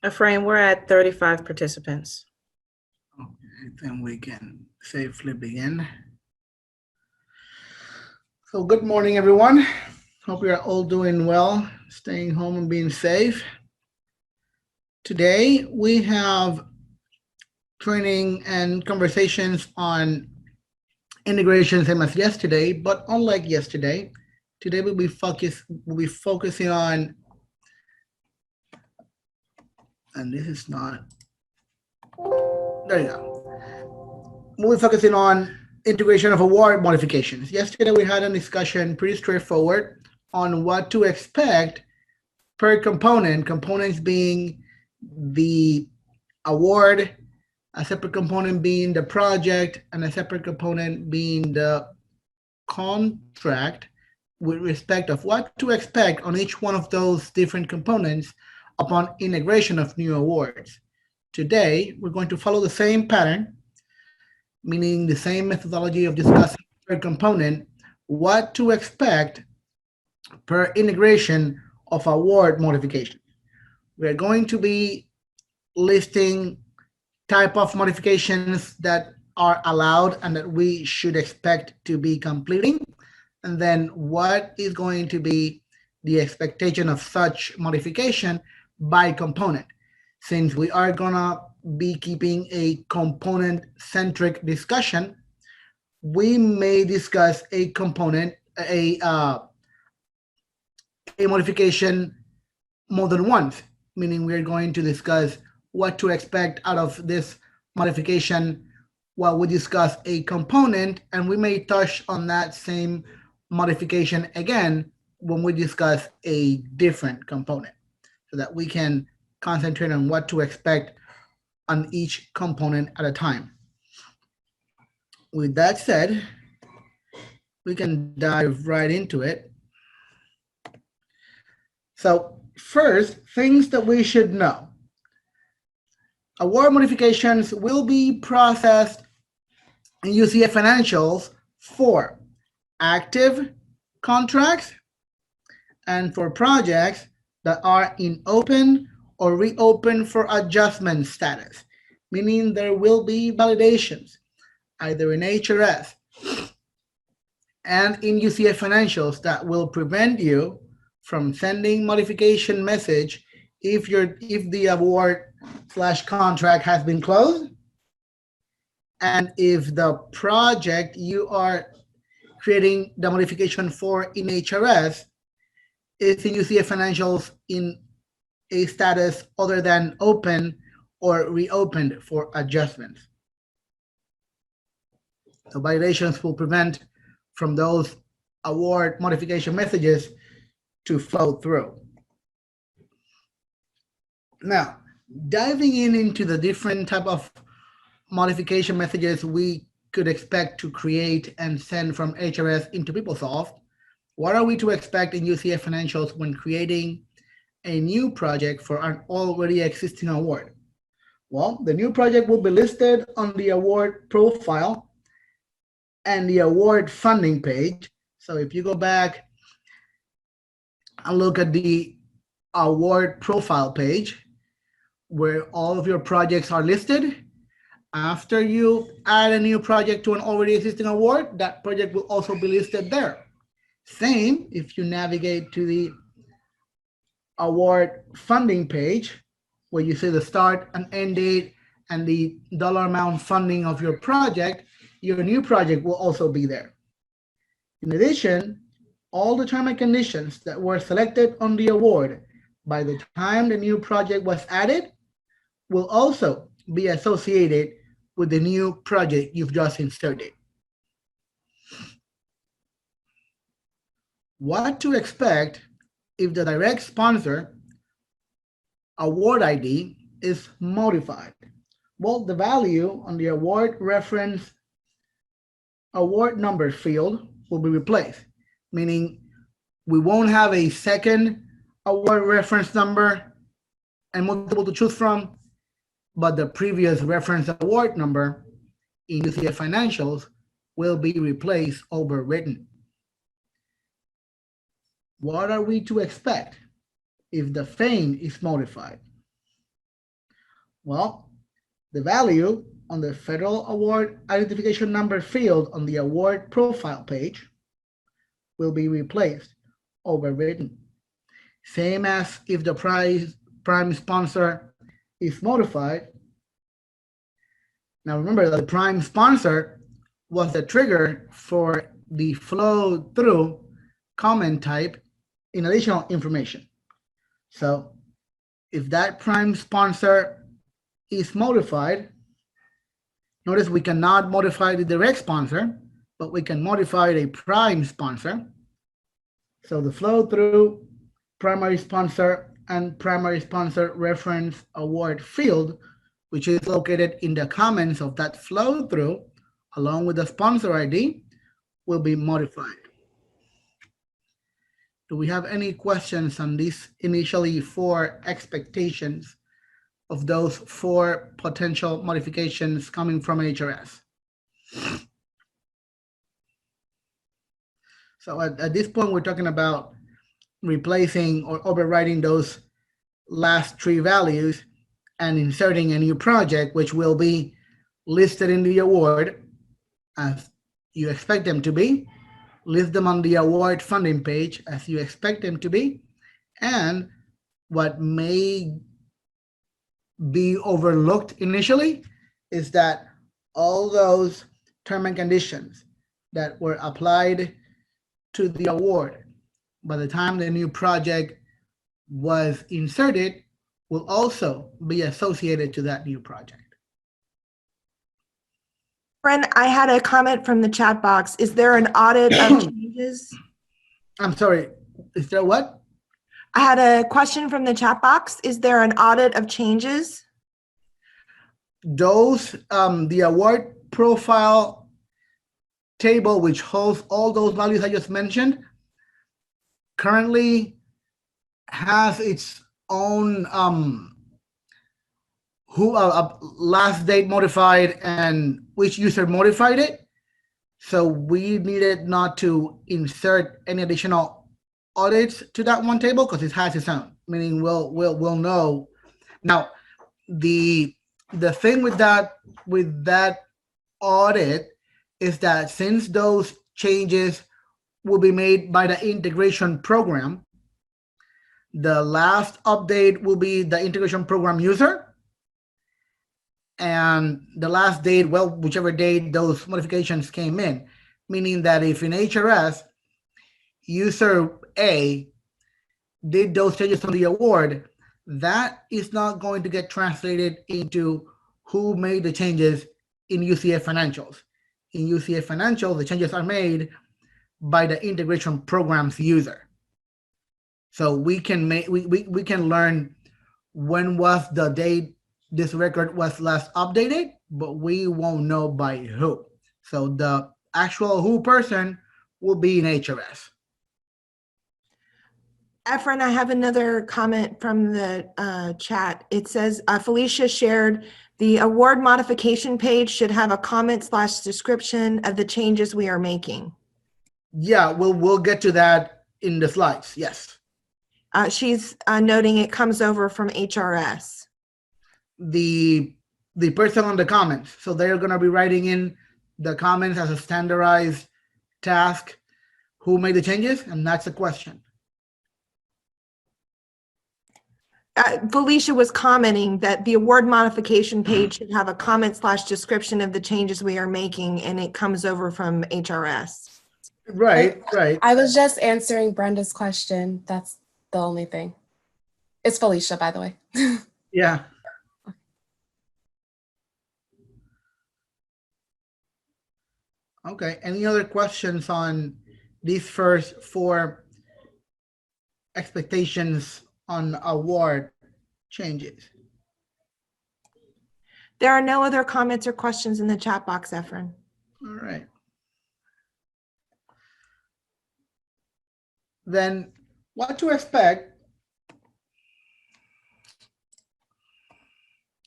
Ephraim, we're at 35 participants. Okay, then we can safely begin. So good morning, everyone. Hope you are all doing well, staying home and being safe. Today, we have training and conversations on integration, same as yesterday, but unlike yesterday, today we'll be focusing on, and this is not, there you go. We'll be focusing on integration of award modifications. Yesterday we had a discussion pretty straightforward on what to expect per component, components being the award, a separate component being the project, and a separate component being the contract, with respect of what to expect on each one of those different components upon integration of new awards. Today, we're going to follow the same pattern, meaning the same methodology of discussing per component, what to expect per integration of award modification. We're going to be listing type of modifications that are allowed and that we should expect to be completing, and then what is going to be the expectation of such modification by component. Since we are gonna be keeping a component-centric discussion, we may discuss a component, a modification more than once, meaning we're going to discuss what to expect out of this modification while we discuss a component, and we may touch on that same modification again when we discuss a different component, so that we can concentrate on what to expect on each component at a time. With that said, we can dive right into it. So first, things that we should know. Award modifications will be processed in UCF financials for active contracts and for projects that are in open or reopen for adjustment status, meaning there will be validations either in HRS and in UCF financials that will prevent you from sending modification message if the award / contract has been closed, and if the project you are creating the modification for in HRS is in UCF financials in a status other than open or reopened for adjustments. So validations will prevent from those award modification messages to flow through. Now, diving into the different type of modification messages we could expect to create and send from HRS into PeopleSoft, what are we to expect in UCF financials when creating a new project for an already existing award? Well, the new project will be listed on the award profile and the award funding page. So if you go back and look at the award profile page where all of your projects are listed, after you add a new project to an already existing award, that project will also be listed there. Same if you navigate to the award funding page where you see the start and end date and the dollar amount funding of your project, your new project will also be there. In addition, all the terms and conditions that were selected on the award by the time the new project was added will also be associated with the new project you've just inserted. What to expect if the direct sponsor award ID is modified? Well, the value on the award reference award number field will be replaced, meaning we won't have a second award reference number and multiple to choose from, but the previous reference award number in UCF financials will be replaced, overwritten. What are we to expect? if the FAME is modified? Well, the value on the Federal Award Identification Number field on the award profile page will be replaced, overwritten. Same as if the prime sponsor is modified. Now remember that the prime sponsor was the trigger for the flow through comment type in additional information. So if that prime sponsor is modified, notice we cannot modify the direct sponsor, but we can modify a prime sponsor. So the flow through primary sponsor and primary sponsor reference award field, which is located in the comments of that flow through, along with the sponsor ID, will be modified. Do we have any questions on these initially 4 expectations of those 4 potential modifications coming from HRS? So at this point, we're talking about replacing or overriding those last 3 values and inserting a new project, which will be listed in the award as you expect them to be, list them on the award funding page as you expect them to be, and what may be overlooked initially is that all those terms and conditions that were applied to the award by the time the new project was inserted will also be associated to that new project. Friend, I had a comment from the chat box. Is there an audit of changes? I'm sorry, is there what? I had a question from the chat box. Is there an audit of changes? Those, the award profile table, which holds all those values I just mentioned, currently has its own last date modified and which user modified it. So we needed not to insert any additional audits to that one table because it has its own, meaning we'll know. Now, the thing with that audit is that since those changes will be made by the integration program, the last update will be the integration program user, and the last date, well, whichever date those modifications came in, meaning that if in HRS user A did those changes on the award, that is not going to get translated into who made the changes in UCF financials. In UCF financials, the changes are made by the integration program's user. So we can we can learn when was the date this record was last updated, but we won't know by who. So the actual who person will be in HRS. Efren, I have another comment from the chat. It says, Felicia shared, the award modification page should have a comment/description of the changes we are making. Yeah, we'll get to that in the slides, yes. She's noting it comes over from HRS. The person on the comments. So they're going to be writing in the comments as a standardized task, who made the changes, and that's the question. Felicia was commenting that the award modification page should have a comment/description of the changes we are making, and it comes over from HRS. Right. I was just answering Brenda's question. That's the only thing. It's Felicia, by the way. Yeah. Okay, any other questions on these first 4 expectations on award changes? There are no other comments or questions in the chat box, Efren. All right. Then what to expect?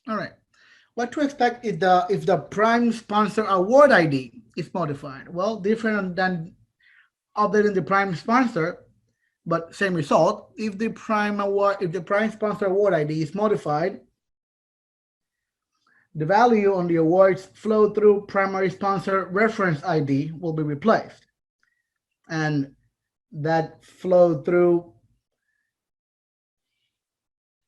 All right. What to expect if the prime sponsor award ID is modified? Well, different than updating the prime sponsor, but same result. If the prime sponsor award ID is modified, the value on the award's flow through primary sponsor reference ID will be replaced. And that flow through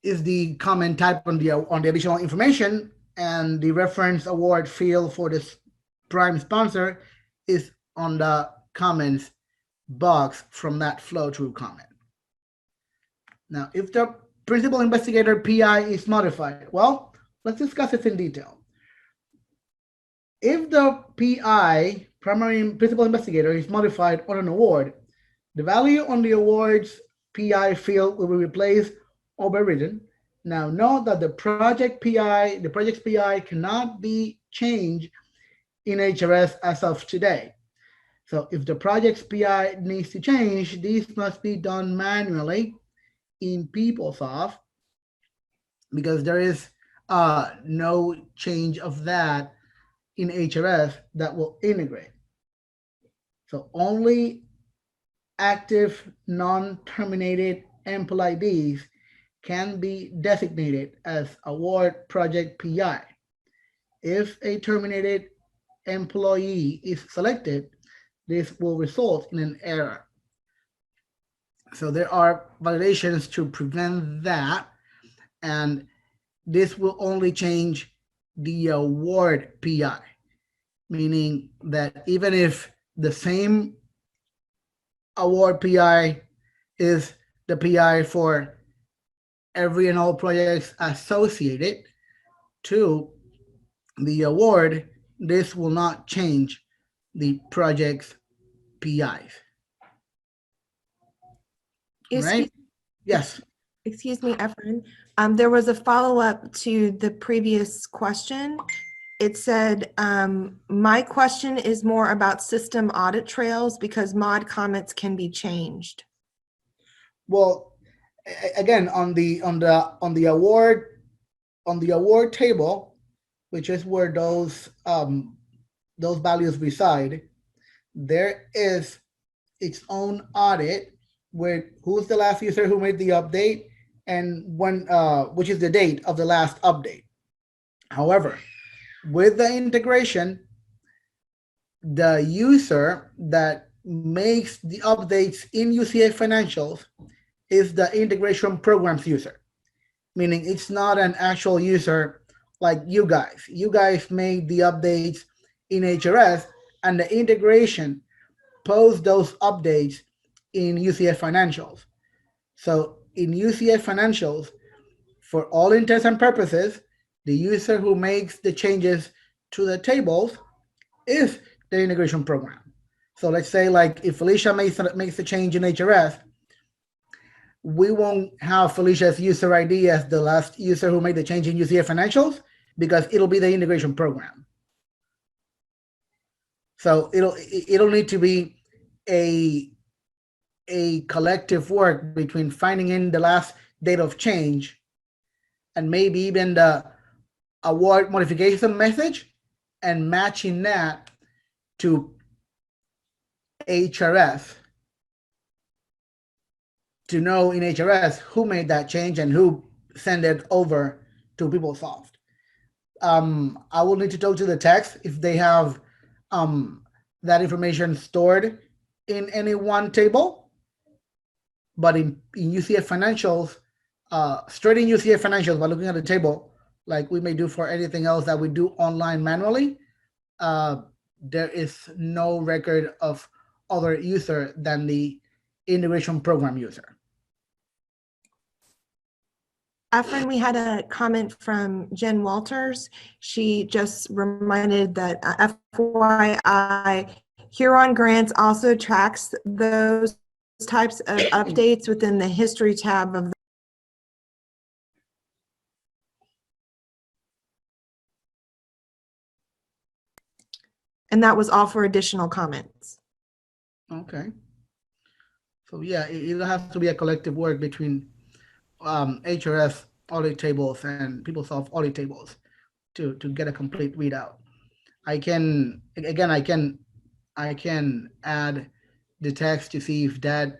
is the comment type on the additional information, and the reference award field for this prime sponsor is on the comments box from that flow through comment. Now, if the principal investigator PI is modified, well, let's discuss this in detail. If the PI, primary principal investigator, is modified on an award, the value on the award's PI field will be replaced or overridden. Now, note that the project's PI cannot be changed in HRS as of today. So if the project's PI needs to change, this must be done manually in PeopleSoft, because there is no change of that in HRS that will integrate. So only active, non-terminated employees can be designated as award project PI. If a terminated employee is selected, this will result in an error. So there are validations to prevent that, and this will only change the award PI, meaning that even if the same award PI is the PI for every and all projects associated to the award, this will not change the project's PIs. Right? Yes. Excuse me, Efren. There was a follow-up to the previous question. It said, my question is more about system audit trails because mod comments can be changed. Well, again, on the award table, which is where those values reside, there is its own audit with who's the last user who made the update and when, which is the date of the last update. However, with the integration, the user that makes the updates in UCA Financials is the integration programs user, meaning it's not an actual user like you guys. You guys made the updates in HRS, and the integration posts those updates in UCF Financials. So in UCF Financials, for all intents and purposes, the user who makes the changes to the tables is the integration program. So let's say, like, if Felicia makes the change in HRS, we won't have Felicia's user ID as the last user who made the change in UCF Financials, because it'll be the integration program. So it'll need to be a collective work between finding in the last date of change and maybe even the award modification message and matching that to HRS to know in HRS who made that change and who sent it over to PeopleSoft. I will need to talk to the techs if they have that information stored in any one table. But in UCF Financials, straight in UCF Financials, by looking at the table, like we may do for anything else that we do online manually, there is no record of other user than the integration program user. Efren, we had a comment from Jen Walters. She just reminded that FYI, Huron Grants also tracks those types of updates within the history tab of and that was all for additional comments. Okay. So yeah, it'll have to be a collective work between HRS audit tables and PeopleSoft audit tables to get a complete readout. I can add the text to see if that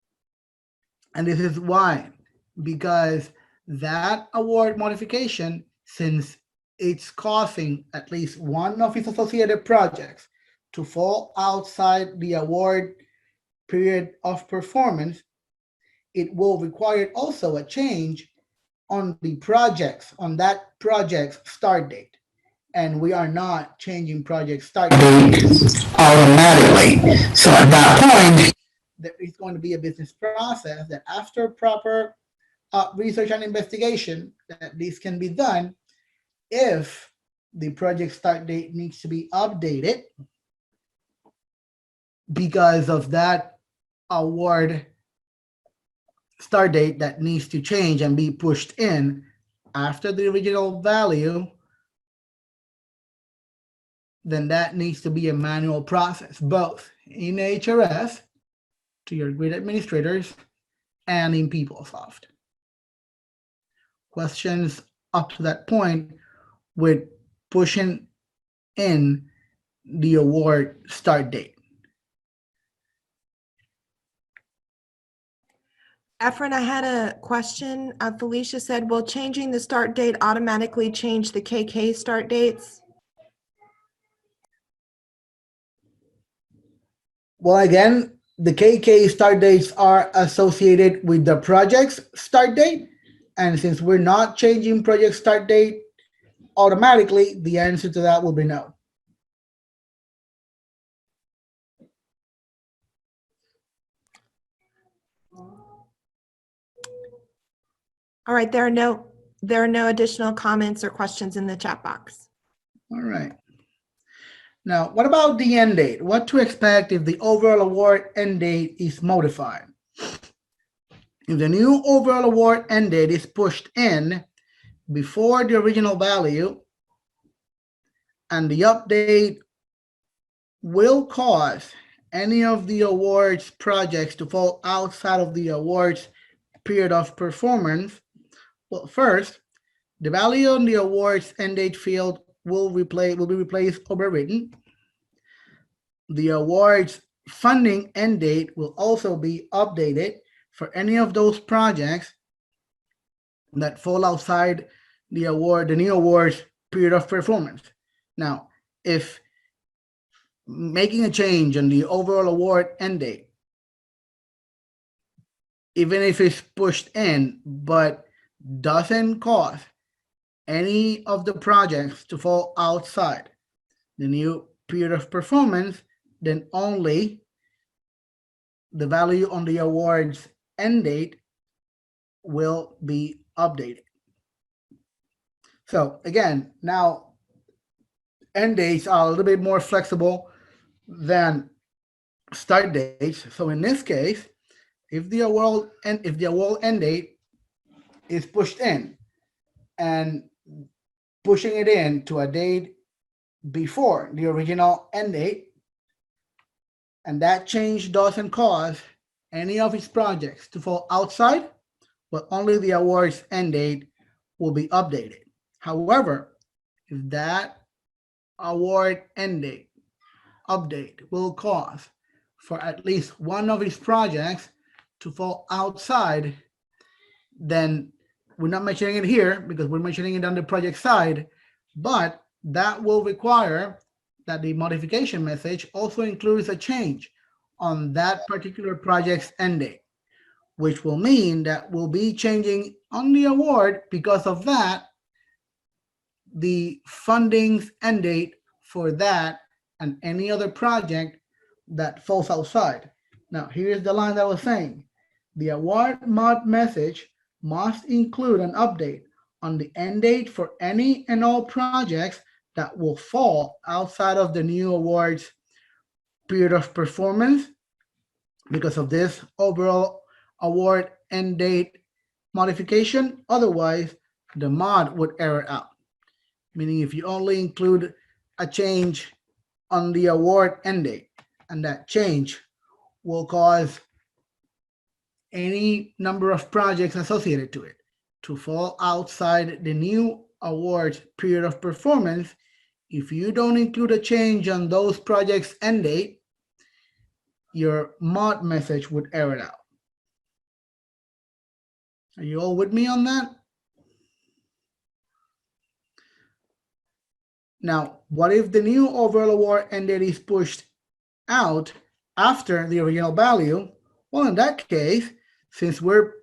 And this is why, because that award modification, since it's causing at least one of its associated projects to fall outside the award period of performance, it will require also a change on the projects, on that project's start date. And we are not changing project start date automatically. So at that point, there is going to be a business process that after proper research and investigation, that this can be done if the project start date needs to be updated because of that award start date that needs to change and be pushed in after the original value, then that needs to be a manual process, both in HRS to your grid administrators and in PeopleSoft. Questions up to that point with pushing in the award start date? Efren, I had a question. Felicia said, will changing the start date automatically change the KK start dates? Well, again, the KK start dates are associated with the project's start date. And since we're not changing project start date automatically, the answer to that will be no. All right, there are no additional comments or questions in the chat box. All right. Now, what about the end date? What to expect if the overall award end date is modified? If the new overall award end date is pushed in before the original value and the update will cause any of the awards projects to fall outside of the awards period of performance, well, first, the value on the awards end date field will be replaced overwritten. The awards funding end date will also be updated for any of those projects that fall outside the new awards period of performance. Now, if making a change on the overall award end date, even if it's pushed in, but doesn't cause any of the projects to fall outside the new period of performance, then only the value on the award's end date will be updated. So again, now end dates are a little bit more flexible than start dates. So in this case, if the award end date is pushed in and pushing it in to a date before the original end date, and that change doesn't cause any of its projects to fall outside, but only the award's end date will be updated. However, if that award end date update will cause for at least one of its projects to fall outside, then we're not mentioning it here because we're mentioning it on the project side, but that will require that the modification message also includes a change on that particular project's end date, which will mean that we'll be changing on the award because of that, the funding's end date for that and any other project that falls outside. Now, here's the line that I was saying. The award mod message must include an update on the end date for any and all projects that will fall outside of the new awards period of performance because of this overall award end date modification. Otherwise, the mod would error out. Meaning if you only include a change on the award end date, and that change will cause any number of projects associated to it to fall outside the new awards period of performance, if you don't include a change on those projects end date, your mod message would error out. Are you all with me on that? Now, what if the new overall award end date is pushed out after the original value? Well, in that case, since we're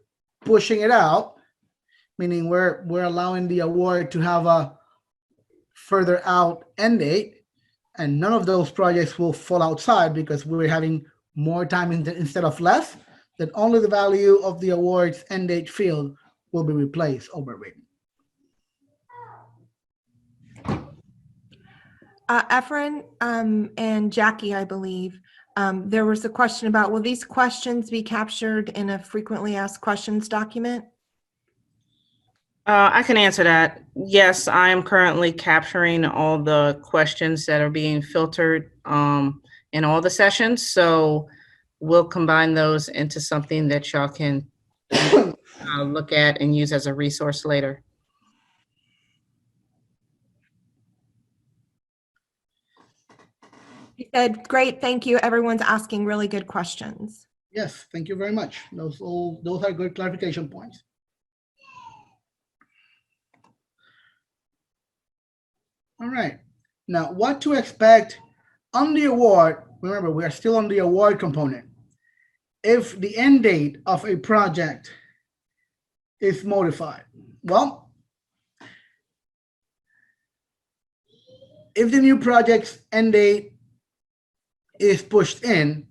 pushing it out, meaning we're allowing the award to have a further out end date, and none of those projects will fall outside because we're having more time instead of less, then only the value of the award's end date field will be replaced, overwritten. Efren and Jackie, I believe, there was a question about, will these questions be captured in a frequently asked questions document? I can answer that. Yes, I am currently capturing all the questions that are being filtered in all the sessions. So we'll combine those into something that y'all can look at and use as a resource later. He said, great, thank you. Everyone's asking really good questions. Yes, thank you very much. Those are good clarification points. All right. Now, what to expect on the award? Remember, we are still on the award component. If the end date of a project is modified, well, if the new project's end date is pushed in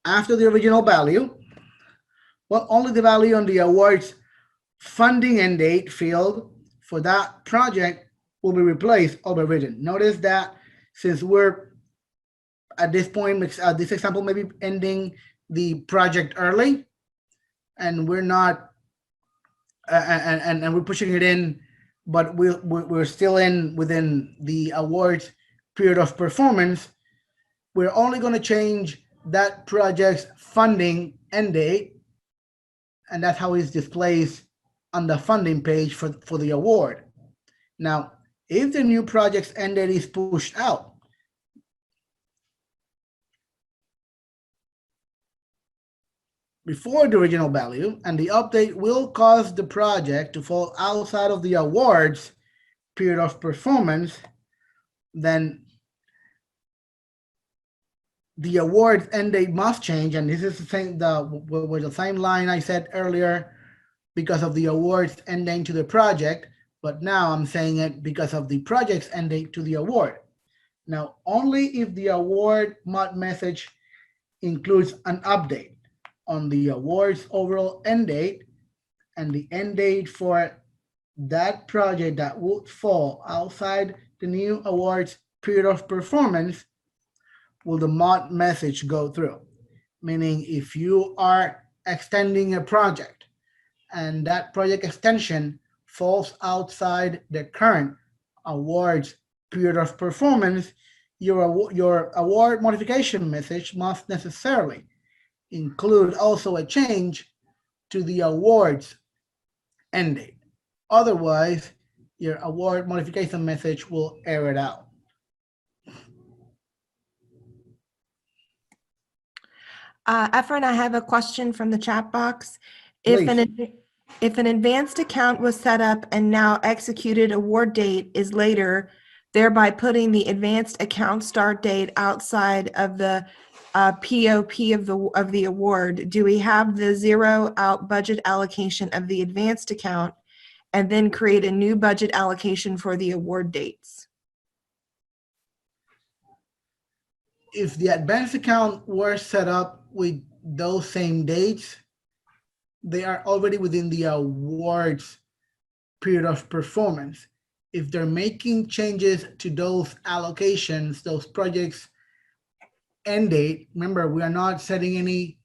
after the original value, well, only the value on the award's funding end date field for that project will be replaced, overridden. Notice that since we're at this point, this example may be ending the project early, and we're not, and we're pushing it in, but we're still within the awards period of performance. We're only going to change that project's funding end date, and that's how it's displayed on the funding page for the award. Now, if the new project's end date is pushed out, before the original value, and the update will cause the project to fall outside of the awards period of performance, then the award end date must change. And this is the same, the same line I said earlier, because of the awards end date to the project, but now I'm saying it because of the project's end date to the award. Now, only if the award mod message includes an update on the award's overall end date and the end date for that project that would fall outside the new award's period of performance, will the mod message go through. Meaning, if you are extending a project and that project extension falls outside the current award's period of performance, your award modification message must necessarily include also a change to the award's end date. Otherwise, your award modification message will error it out. Efren, I have a question from the chat box. Please. If an advanced account was set up and now executed award date is later, thereby putting the advanced account start date outside of the POP of the award, do we have the zero out budget allocation of the advanced account and then create a new budget allocation for the award dates? If the advanced account were set up with those same dates, they are already within the awards period of performance. If they're making changes to those allocations, those projects end date, remember, we are not setting any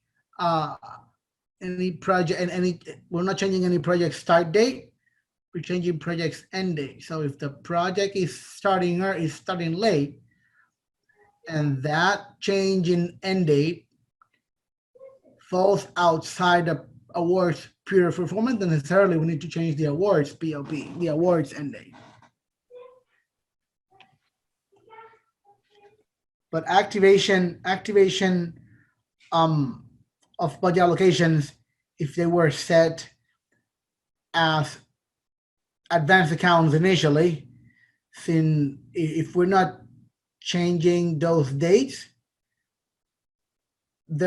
project and we're not changing any project start date. We're changing project's end date. So if the project is starting late, and that change in end date falls outside the awards period of performance, then necessarily we need to change the awards POP, the awards end date. But activation of budget allocations if they were set as advanced accounts initially, since if we're not changing those dates, they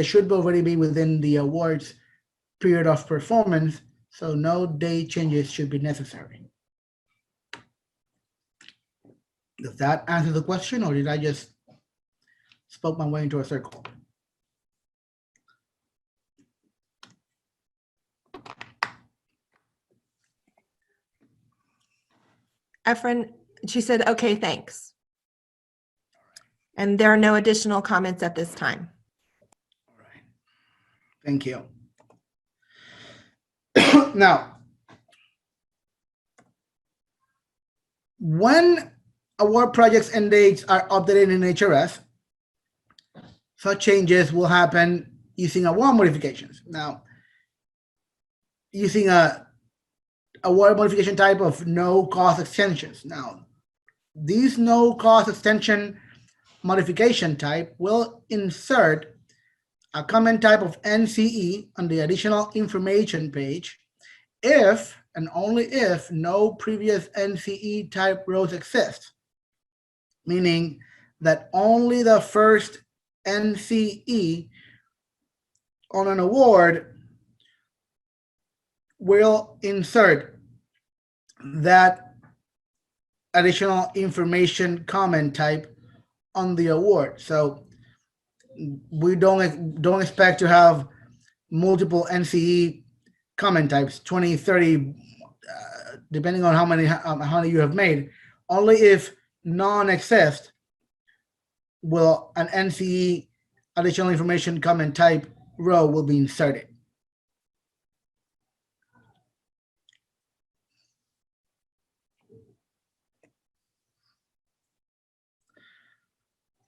should already be within the awards period of performance, so no date changes should be necessary. Does that answer the question, or did I just spoke my way into a circle? Efren, she said, okay, thanks. And there are no additional comments at this time. All right. Thank you. Now, when award projects and dates are updated in HRS, such changes will happen using award modifications. Now, using a award modification type of no cost extensions. Now, these no cost extension modification type will insert a comment type of NCE on the additional information page if and only if no previous NCE type rows exist, meaning that only the first NCE on an award will insert that additional information comment type on the award. So we don't expect to have multiple NCE comment types, 20, 30, depending on how many you have made. Only if none exist will an NCE additional information comment type row will be inserted.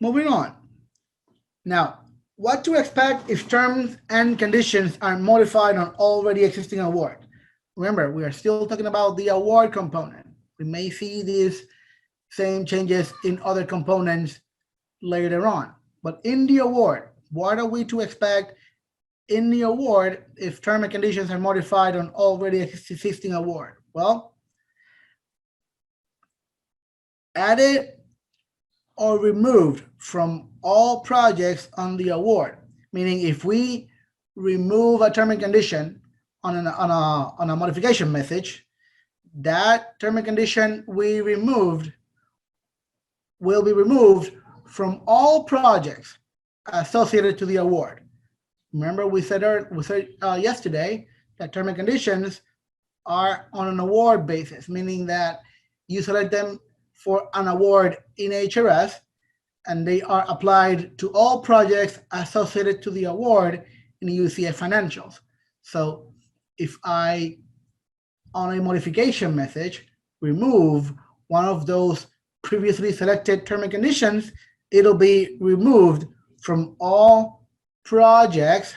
Moving on. Now, what to expect if terms and conditions are modified on already existing award? Remember, we are still talking about the award component. We may see these same changes in other components later on. But in the award, what are we to expect in the award if terms and conditions are modified on already existing award? Well, added or removed from all projects on the award. Meaning if we remove a term and condition on a modification message, that term and condition we removed will be removed from all projects associated to the award. Remember we said yesterday that term and conditions are on an award basis, meaning that you select them for an award in HRS, and they are applied to all projects associated to the award in UCF financials. So if I, on a modification message, remove one of those previously selected term and conditions, it'll be removed from all projects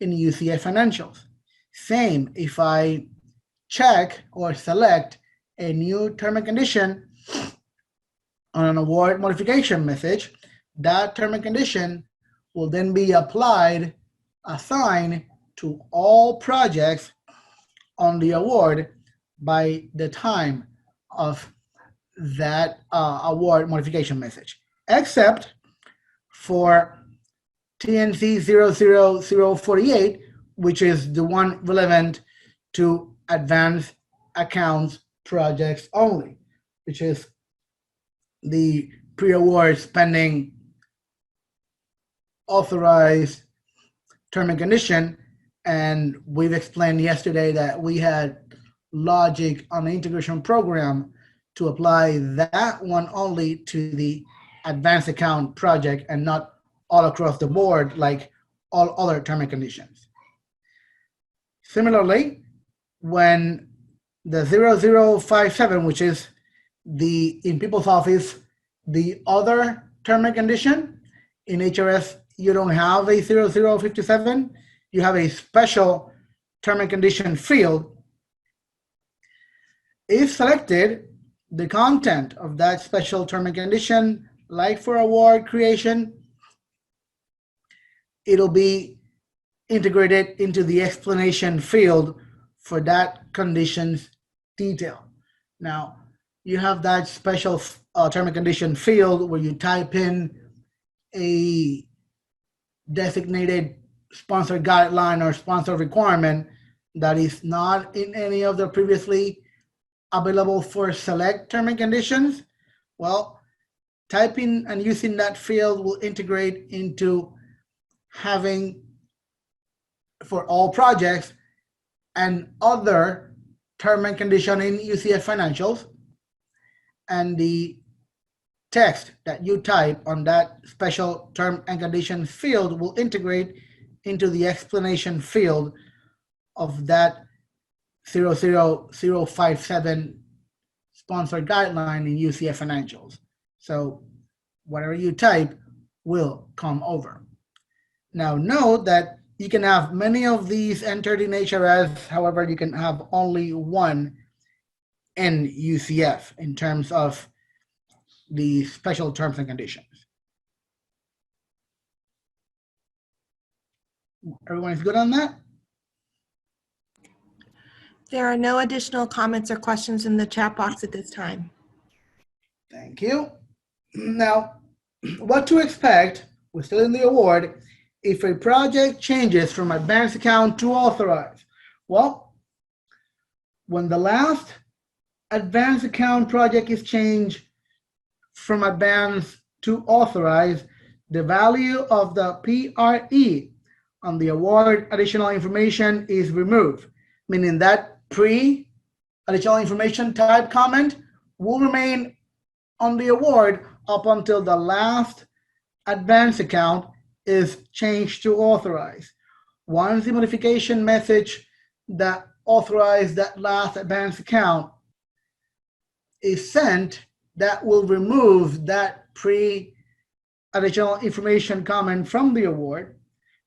in UCF financials. Same if I check or select a new term and condition on an award modification message, that term and condition will then be assigned to all projects on the award by the time of that award modification message, except for TNC 00048, which is the one relevant to advanced accounts projects only, which is the pre-award spending authorized term and condition. And we've explained yesterday that we had logic on the integration program to apply that one only to the advanced account project and not all across the board like all other term and conditions. Similarly, when the 0057, which is in People's Office, the other term and condition, in HRS, you don't have a 0057, you have a special term and condition field. If selected, the content of that special term and condition, like for award creation, it'll be integrated into the explanation field for that condition's detail. Now, you have that special term and condition field where you type in a designated sponsor guideline or sponsor requirement that is not in any of the previously available for select term and conditions. Well, typing and using that field will integrate into having for all projects and other term and condition in UCF financials, and the text that you type on that special term and condition field will integrate into the explanation field of that 00057 sponsor guideline in UCF financials. So whatever you type will come over. Now note that you can have many of these entered in HRS, however, you can have only one in UCF in terms of the special terms and conditions. Everyone is good on that? There are no additional comments or questions in the chat box at this time. Thank you. Now, what to expect, we're still in the award, if a project changes from advanced account to authorized. Well, when the last advanced account project is changed from advanced to authorized, the value of the PRE on the award additional information is removed, meaning that pre-additional information type comment will remain on the award up until the last advanced account is changed to authorized. Once the modification message that authorized that last advanced account is sent, that will remove that pre-additional information comment from the award.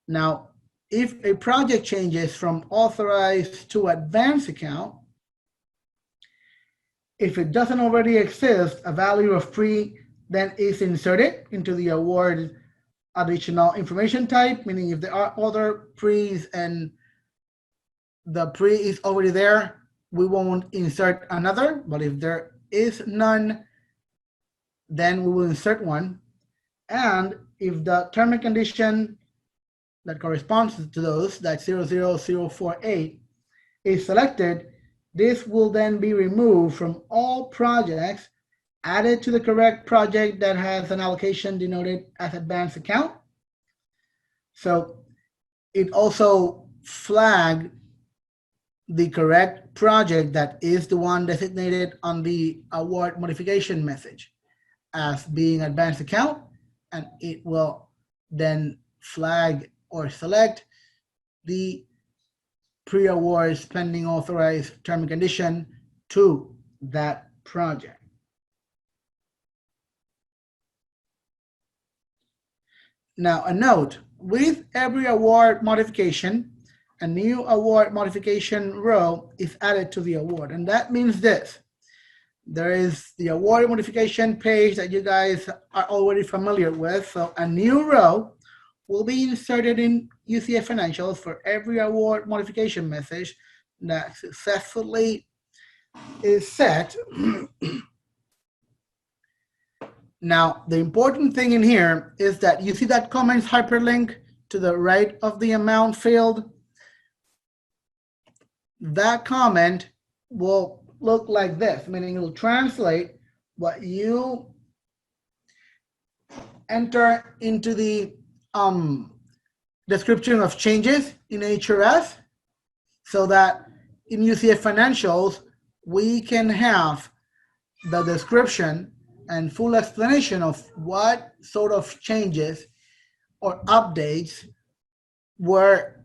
Now, if a project changes from authorized to advanced account, if it doesn't already exist, a value of pre then is inserted into the award additional information type, meaning if there are other pre's and the pre is already there, we won't insert another, but if there is none, then we will insert one. And if the term and condition that corresponds to those, that 00048, is selected, this will then be removed from all projects, added to the correct project that has an allocation denoted as advanced account. So it also flagged the correct project that is the one designated on the award modification message as being advanced account, and it will then flag or select the pre-award spending authorized term and condition to that project. Now, a note, with every award modification, a new award modification row is added to the award. And that means this: there is the award modification page that you guys are already familiar with. So a new row will be inserted in UCF financials for every award modification message that successfully is set. Now, the important thing in here is that you see that comments hyperlink to the right of the amount field. That comment will look like this, meaning it will translate what you enter into the description of changes in HRS, so that in UCF financials, we can have the description and full explanation of what sort of changes or updates were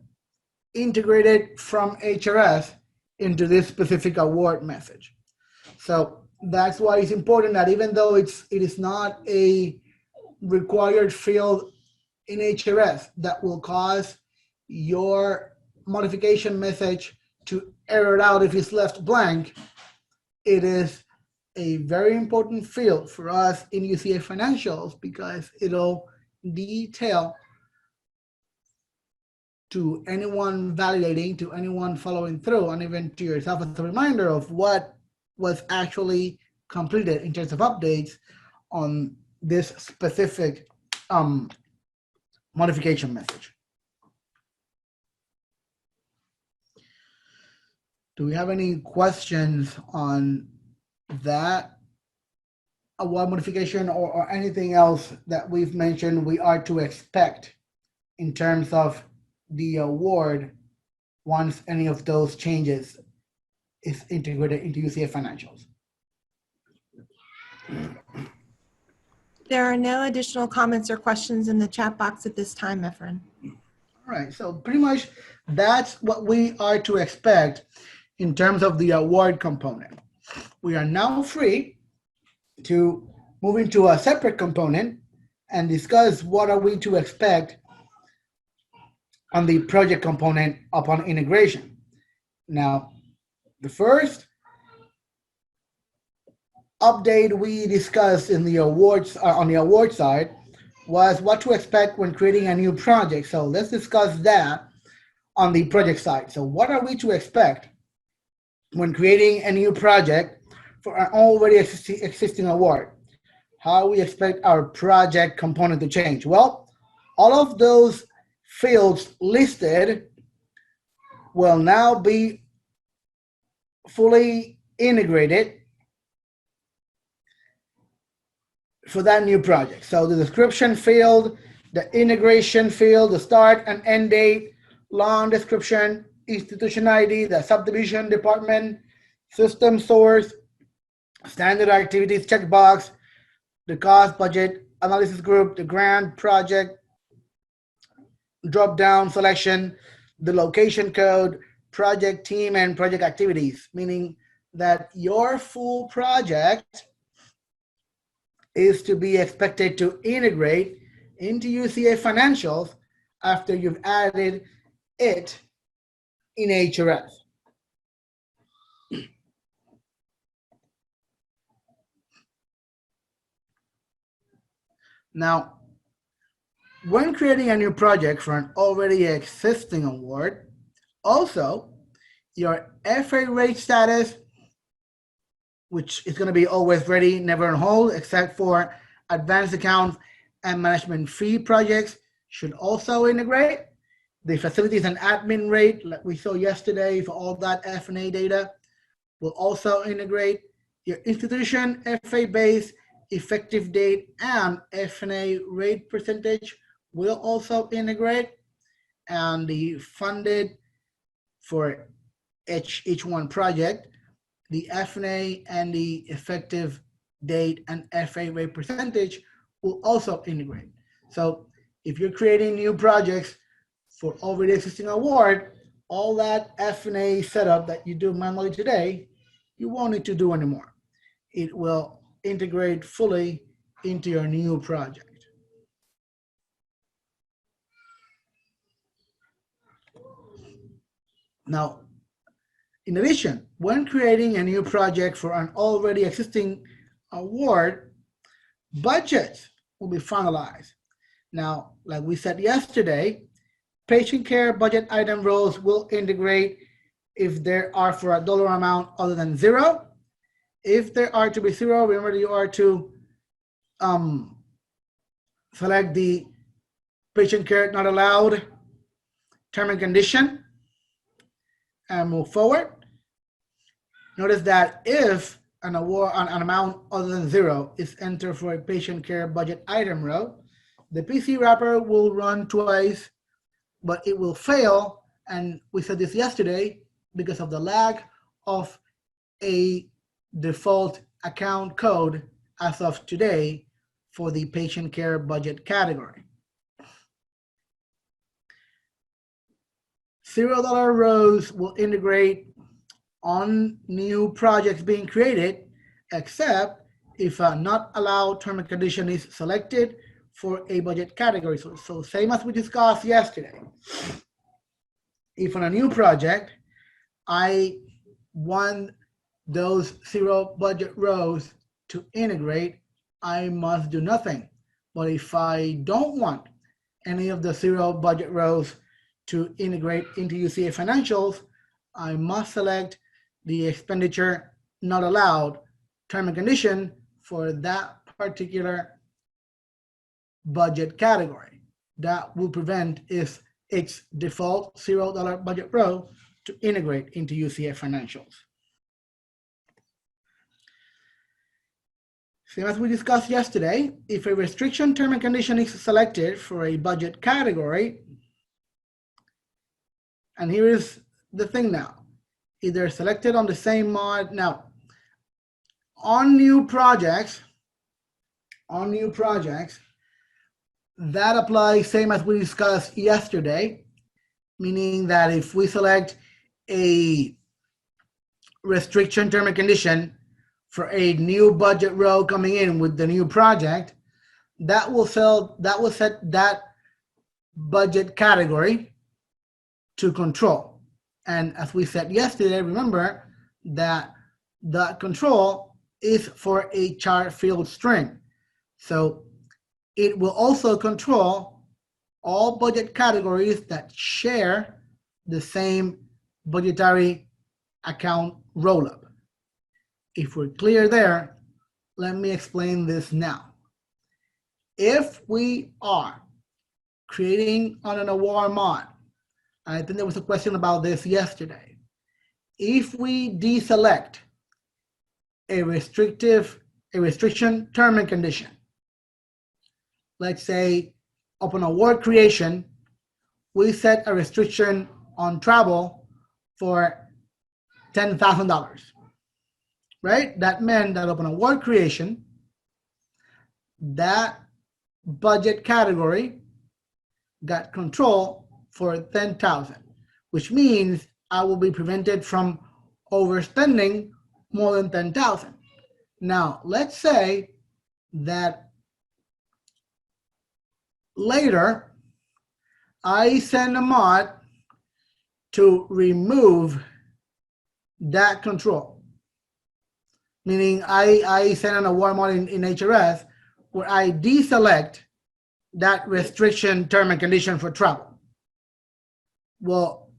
integrated from HRS into this specific award message. So that's why it's important that even though it is not a required field in HRS that will cause your modification message to error out if it's left blank, it is a very important field for us in UCF financials because it'll detail to anyone validating, to anyone following through, and even to yourself as a reminder of what was actually completed in terms of updates on this specific modification message. Do we have any questions on that award modification or anything else that we've mentioned we are to expect in terms of the award once any of those changes is integrated into UCA financials? There are no additional comments or questions in the chat box at this time, Efren. All right, so pretty much that's what we are to expect in terms of the award component. We are now free to move into a separate component and discuss what are we to expect on the project component upon integration. Now, the first update we discussed in the awards on the award side was what to expect when creating a new project. So let's discuss that on the project side. So what are we to expect when creating a new project for an already existing award? How we expect our project component to change? Well, all of those fields listed will now be fully integrated for that new project. So the description field, the integration field, the start and end date, long description, institution ID, the subdivision department, system source, standard activities checkbox, the cost budget analysis group, the grant project drop down selection, the location code, project team, and project activities, meaning that your full project is to be expected to integrate into UCA financials after you've added it in HRS. Now, when creating a new project for an already existing award, also your FA rate status, which is going to be always ready, never on hold, except for advanced accounts and management fee projects, should also integrate. The facilities and admin rate, like we saw yesterday for all that F&A data, will also integrate. Your institution FA base, effective date, and F&A rate percentage will also integrate. And the funded for each one project, the F&A and the effective date and FA rate percentage will also integrate. So if you're creating new projects for already existing award, all that F&A setup that you do manually today, you won't need to do anymore. It will integrate fully into your new project. Now, in addition, when creating a new project for an already existing award, budgets will be finalized. Now, like we said yesterday, patient care budget item rows will integrate if there are for a dollar amount other than zero. If there are to be zero, remember you are to select the patient care not allowed term and condition and move forward. Notice that if an award on an amount other than zero is entered for a patient care budget item row, the PC wrapper will run twice, but it will fail. And we said this yesterday because of the lack of a default account code as of today for the patient care budget category. $0 rows will integrate on new projects being created, except if a not allowed term and condition is selected for a budget category. So same as we discussed yesterday. If on a new project, I want those 0 budget rows to integrate, I must do nothing. But if I don't want any of the 0 budget rows to integrate into UCA financials, I must select the expenditure not allowed term and condition for that particular budget category. That will prevent its default $0 budget row to integrate into UCA financials. Same as we discussed yesterday, if a restriction term and condition is selected for a budget category, and here is the thing now, either selected on the same mod. Now, on new projects, that applies same as we discussed yesterday, meaning that if we select a restriction term and condition for a new budget row coming in with the new project, that will set that budget category to control. And as we said yesterday, remember that the control is for a chart field string. So it will also control all budget categories that share the same budgetary account rollup. If we're clear there, let me explain this now. If we are creating on an award mod, I think there was a question about this yesterday. If we deselect a restriction term and condition, let's say upon award creation, we set a restriction on travel for $10,000, right? That meant that upon award creation, that budget category got control for $10,000, which means I will be prevented from overspending more than $10,000. Now, let's say that later I send a mod to remove that control, meaning I send an award mod in HRS where I deselect that restriction term and condition for travel. Well,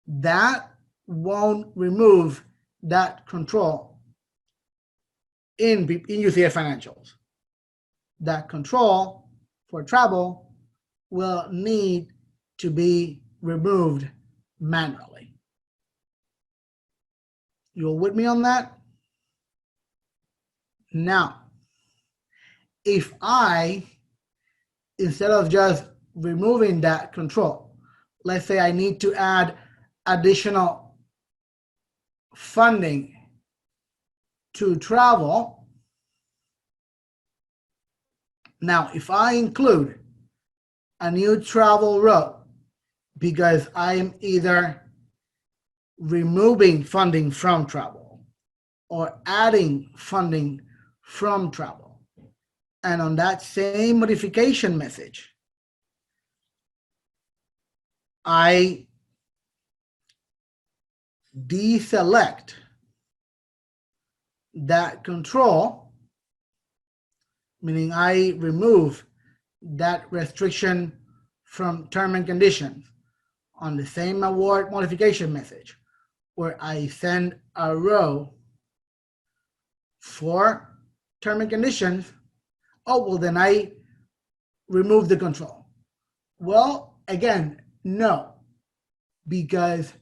that won't remove that control in UCA financials. That control for travel will need to be removed manually. You all with me on that? Now, if I, instead of just removing that control, let's say I need to add additional funding to travel. Now, if I include a new travel row because I am either removing funding from travel or adding funding from travel, and on that same modification message, I deselect that control, meaning I remove that restriction from term and conditions on the same award modification message, where I send a row for term and conditions. Oh, well, then I remove the control. Well, again, no, because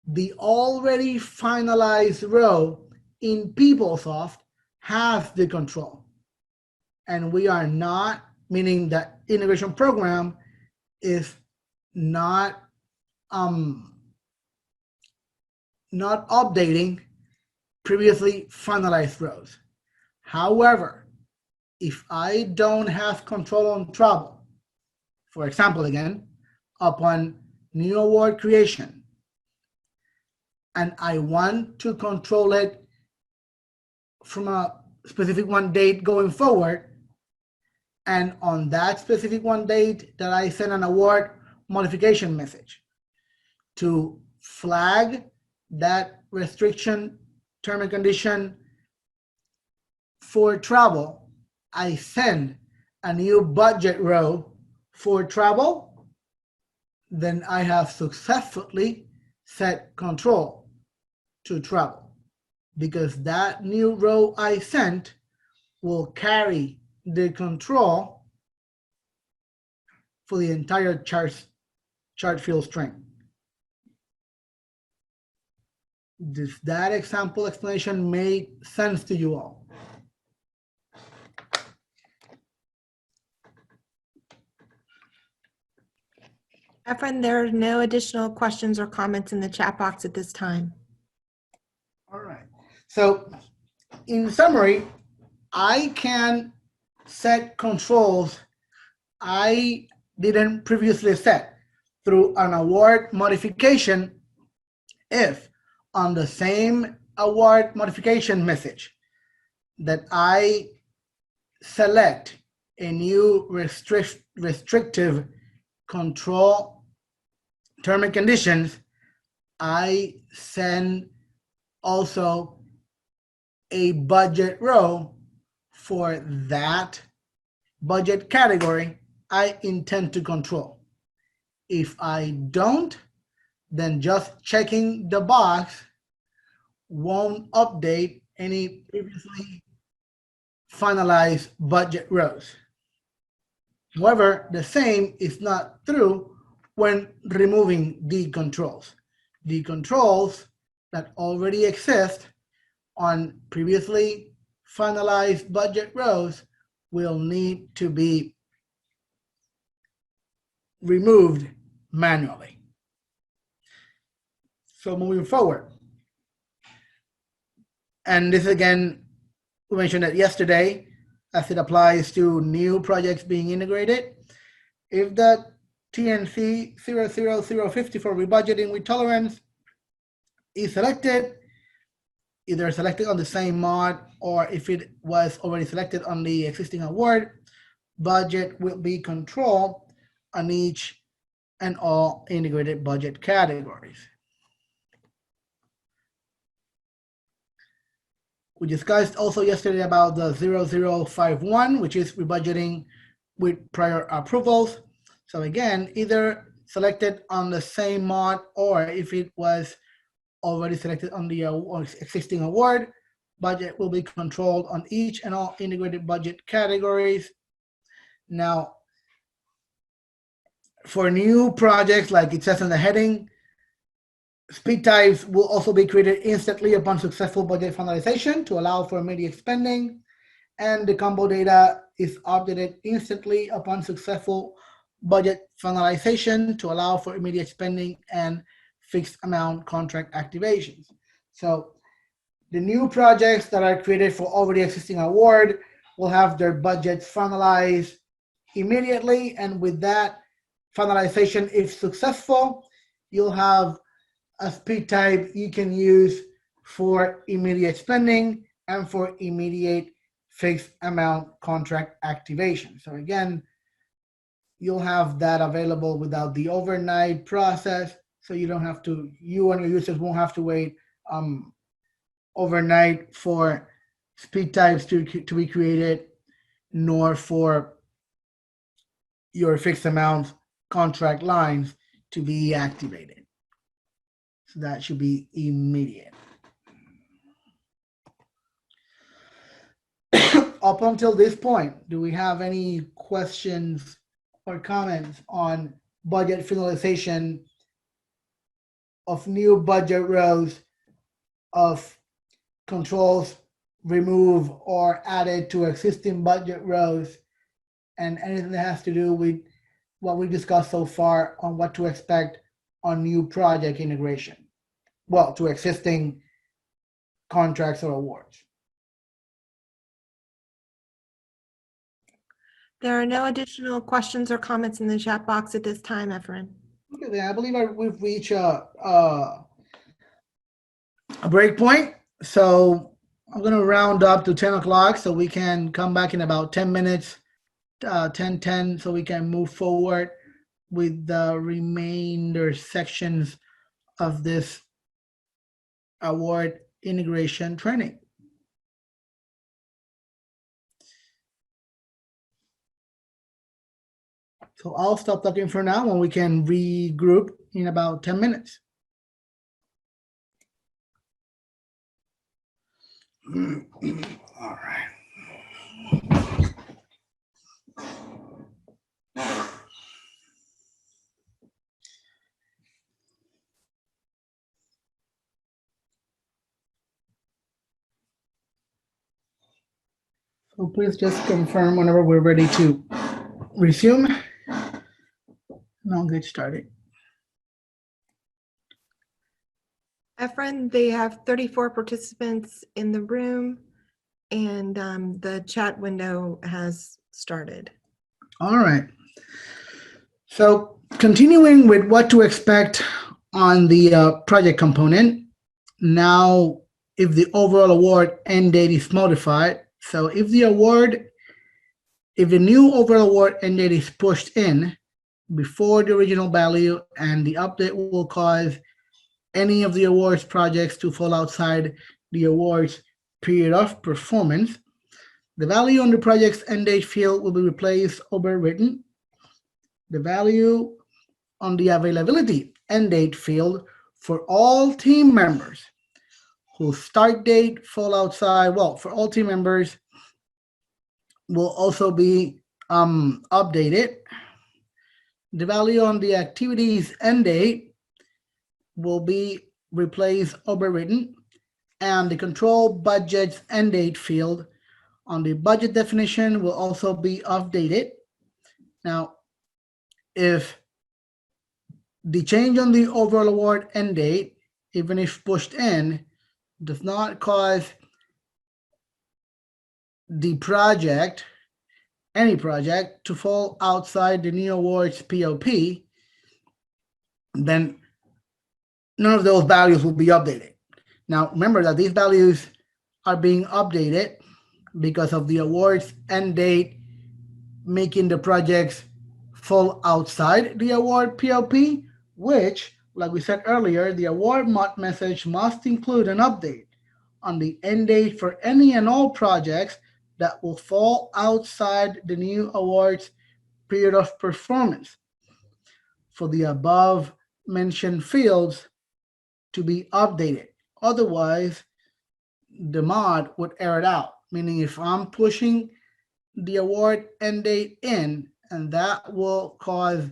the already finalized row in PeopleSoft has the control. And we are not, meaning that integration program is not updating previously finalized rows. However, if I don't have control on travel, for example, again, upon new award creation, and I want to control it from a specific one date going forward, and on that specific one date that I send an award modification message to flag that restriction term and condition for travel, I send a new budget row for travel. then I have successfully set control to travel, because that new row I sent will carry the control for the entire chart field string. Does that example explanation make sense to you all? Efren, there are no additional questions or comments in the chat box at this time. All right. So in summary, I can set controls I didn't previously set through an award modification if on the same award modification message that I select a new restrictive control term and conditions, I send also a budget row for that budget category I intend to control. If I don't, then just checking the box won't update any previously finalized budget rows. However, the same is not true when removing the controls. The controls that already exist on previously finalized budget rows will need to be removed manually. So moving forward, and this again, we mentioned it yesterday, as it applies to new projects being integrated. If the TNC 00050 for rebudgeting with tolerance is selected, either selected on the same mod or if it was already selected on the existing award, budget will be controlled on each and all integrated budget categories. We discussed also yesterday about the 0051, which is rebudgeting with prior approvals. So again, either selected on the same mod or if it was already selected on the existing award, budget will be controlled on each and all integrated budget categories. Now, for new projects, like it says in the heading, speed types will also be created instantly upon successful budget finalization to allow for immediate spending, and the combo data is updated instantly upon successful budget finalization to allow for immediate spending and fixed amount contract activations. So the new projects that are created for already existing award will have their budgets finalized immediately, and with that finalization, if successful, you'll have a speed type you can use for immediate spending and for immediate fixed amount contract activation. So again, you'll have that available without the overnight process. So you don't have to, you and your users won't have to wait overnight for speed types to be created, nor for your fixed amount contract lines to be activated. So that should be immediate. Up until this point, do we have any questions or comments on budget finalization of new budget rows, of controls removed or added to existing budget rows, and anything that has to do with what we discussed so far on what to expect on new project integration? Well, to existing contracts or awards. There are no additional questions or comments in the chat box at this time, Efren. Okay, then I believe we've reached a break point. So I'm going to round up to 10 o'clock so we can come back in about 10 minutes, 10:10, so we can move forward with the remainder sections of this award integration training. So I'll stop talking for now and we can regroup in about 10 minutes. All right. So please just confirm whenever we're ready to resume. And I'll get started. Efren, they have 34 participants in the room and the chat window has started. All right. So continuing with what to expect on the project component. Now, if the overall award end date is modified, so if the new overall award end date is pushed in before the original value and the update will cause any of the awards projects to fall outside the awards period of performance, the value on the project's end date field will be replaced or overwritten. The value on the availability end date field for all team members whose start date fall outside, well, for all team members will also be updated. The value on the activities end date will be replaced or overwritten, and the control budget's end date field on the budget definition will also be updated. Now, if the change on the overall award end date, even if pushed in, does not cause the project, any project, to fall outside the new awards POP, then none of those values will be updated. Now, remember that these values are being updated because of the awards end date making the projects fall outside the award POP, which, like we said earlier, the award message must include an update on the end date for any and all projects that will fall outside the new awards period of performance for the above mentioned fields to be updated. Otherwise, the mod would error it out, meaning if I'm pushing the award end date in, and that will cause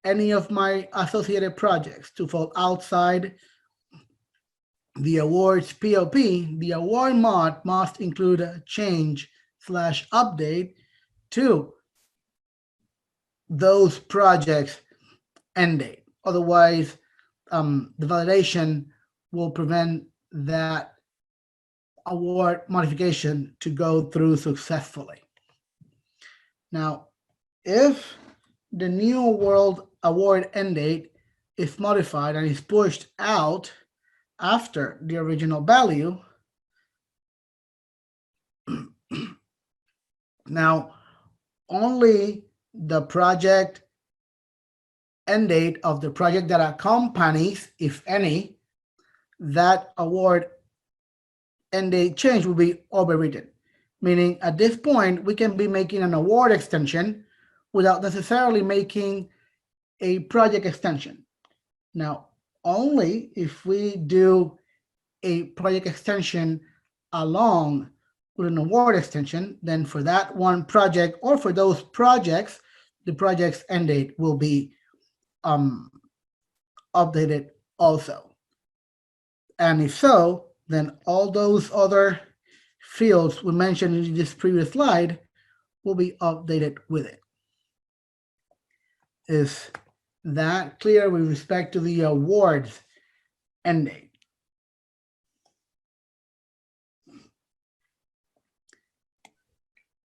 any of my associated projects to fall outside the awards POP, the award mod must include a change/update to those projects end date. Otherwise, the validation will prevent that award modification to go through successfully. Now, if the new award end date is modified and is pushed out after the original value, now only the project end date of the project that accompanies, if any, that award end date change will be overwritten. Meaning at this point, we can be making an award extension without necessarily making a project extension. Now, only if we do a project extension along with an award extension, then for that one project or for those projects, the project's end date will be updated also. And if so, then all those other fields we mentioned in this previous slide will be updated with it. Is that clear with respect to the awards end date?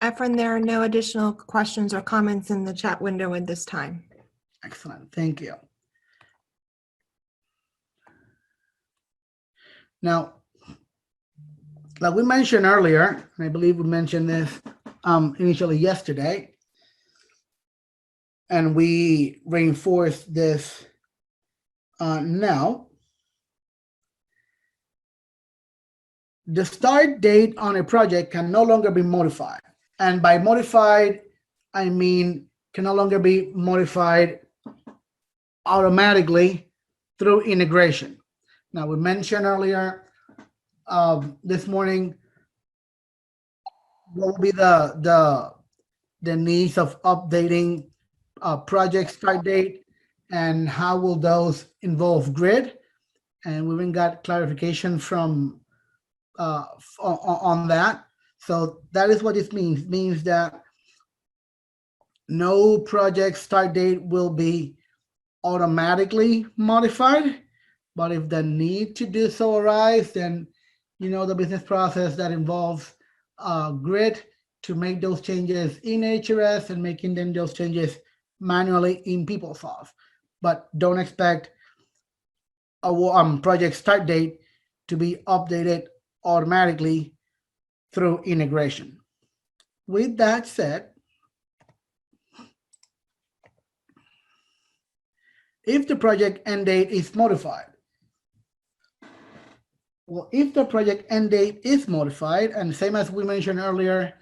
Efren, there are no additional questions or comments in the chat window at this time. Excellent, thank you. Now, like we mentioned earlier, and I believe we mentioned this initially yesterday, and we reinforced this now, the start date on a project can no longer be modified. And by modified, I mean can no longer be modified automatically through integration. Now, we mentioned earlier this morning what will be the needs of updating project start date and how will those involve grid. And we even got clarification from on that. So that is what this means. It means that no project start date will be automatically modified, but if the need to do so arise, then you know the business process that involves grid to make those changes in HRS and making them those changes manually in PeopleSoft. But don't expect a project start date to be updated automatically through integration. With that said, if the project end date is modified, well, if the project end date is modified, and same as we mentioned earlier,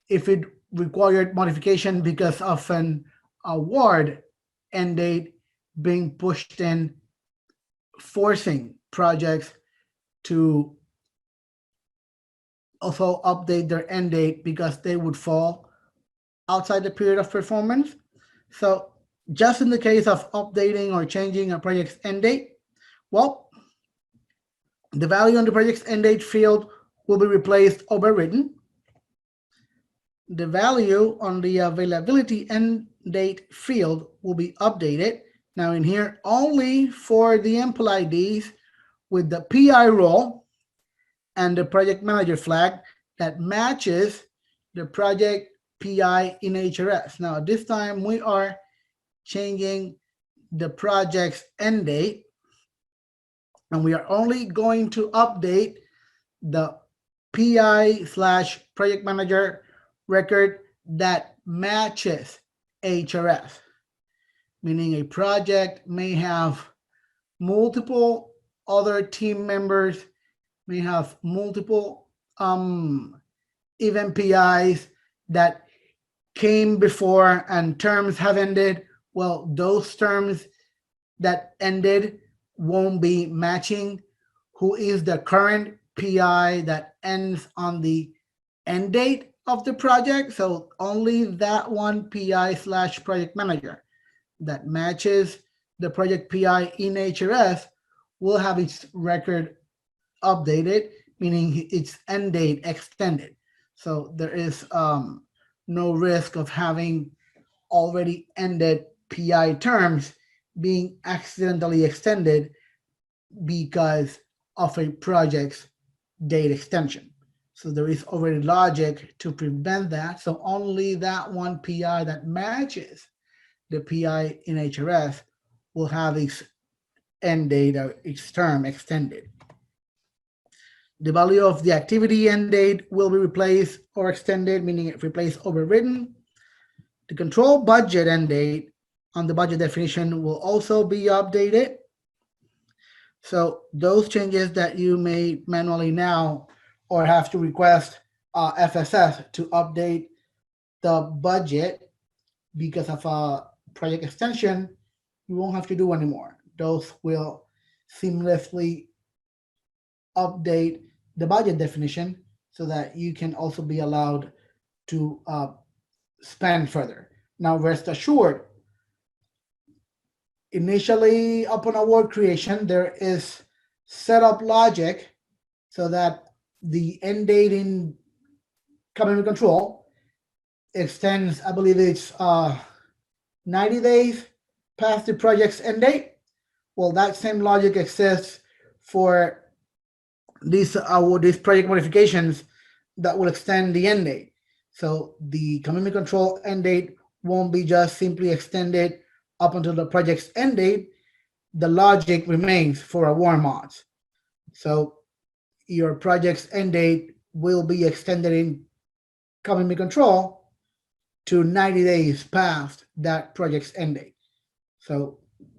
if it required modification because of an award end date being pushed in, forcing projects to also update their end date because they would fall outside the period of performance. So just in the case of updating or changing a project's end date, well, the value on the project's end date field will be replaced overridden. The value on the availability end date field will be updated. Now in here, only for the employee IDs with the PI role and the project manager flag that matches the project PI in HRS. Now this time we are changing the project's end date, and we are only going to update the PI/project manager record that matches HRS, meaning a project may have multiple other team members, may have multiple event PIs that came before and terms have ended. Well, those terms that ended won't be matching who is the current PI that ends on the end date of the project. So only that one PI/project manager that matches the project PI in HRS will have its record updated, meaning its end date extended. So there is no risk of having already ended PI terms being accidentally extended because of a project's date extension. So there is already logic to prevent that. So only that one PI that matches the PI in HRS will have its end date or its term extended. The value of the activity end date will be replaced or extended, meaning it replaced overridden. The control budget end date on the budget definition will also be updated. So those changes that you made manually now or have to request FSS to update the budget because of a project extension, you won't have to do anymore. Those will seamlessly update the budget definition so that you can also be allowed to spend further. Now, rest assured, initially upon award creation, there is setup logic so that the end date in commitment control extends, I believe it's 90 days past the project's end date. Well, that same logic exists for these project modifications that will extend the end date. So the commitment control end date won't be just simply extended up until the project's end date. The logic remains for award mods. So your project's end date will be extended in commitment control to 90 days past that project's end date. So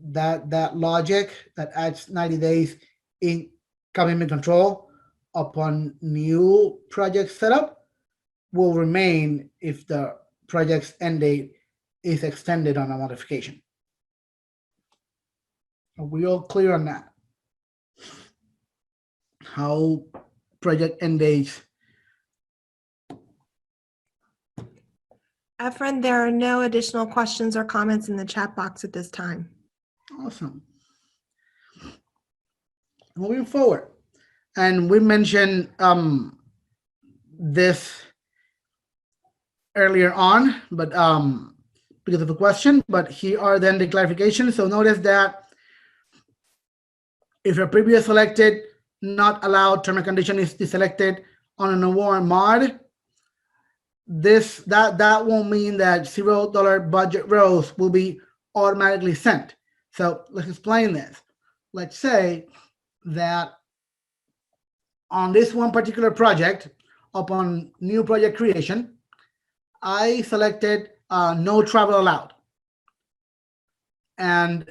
that logic that adds 90 days in commitment control upon new project setup will remain if the project's end date is extended on a modification. Are we all clear on that? How project end dates? Efren, there are no additional questions or comments in the chat box at this time. Awesome. Moving forward, and we mentioned this earlier on, but because of a question, but here are then the clarifications. So notice that if a previous selected not allowed term and condition is deselected on an award mod, that won't mean that $0 budget rows will be automatically sent. So let's explain this. Let's say that on this one particular project, upon new project creation, I selected no travel allowed. And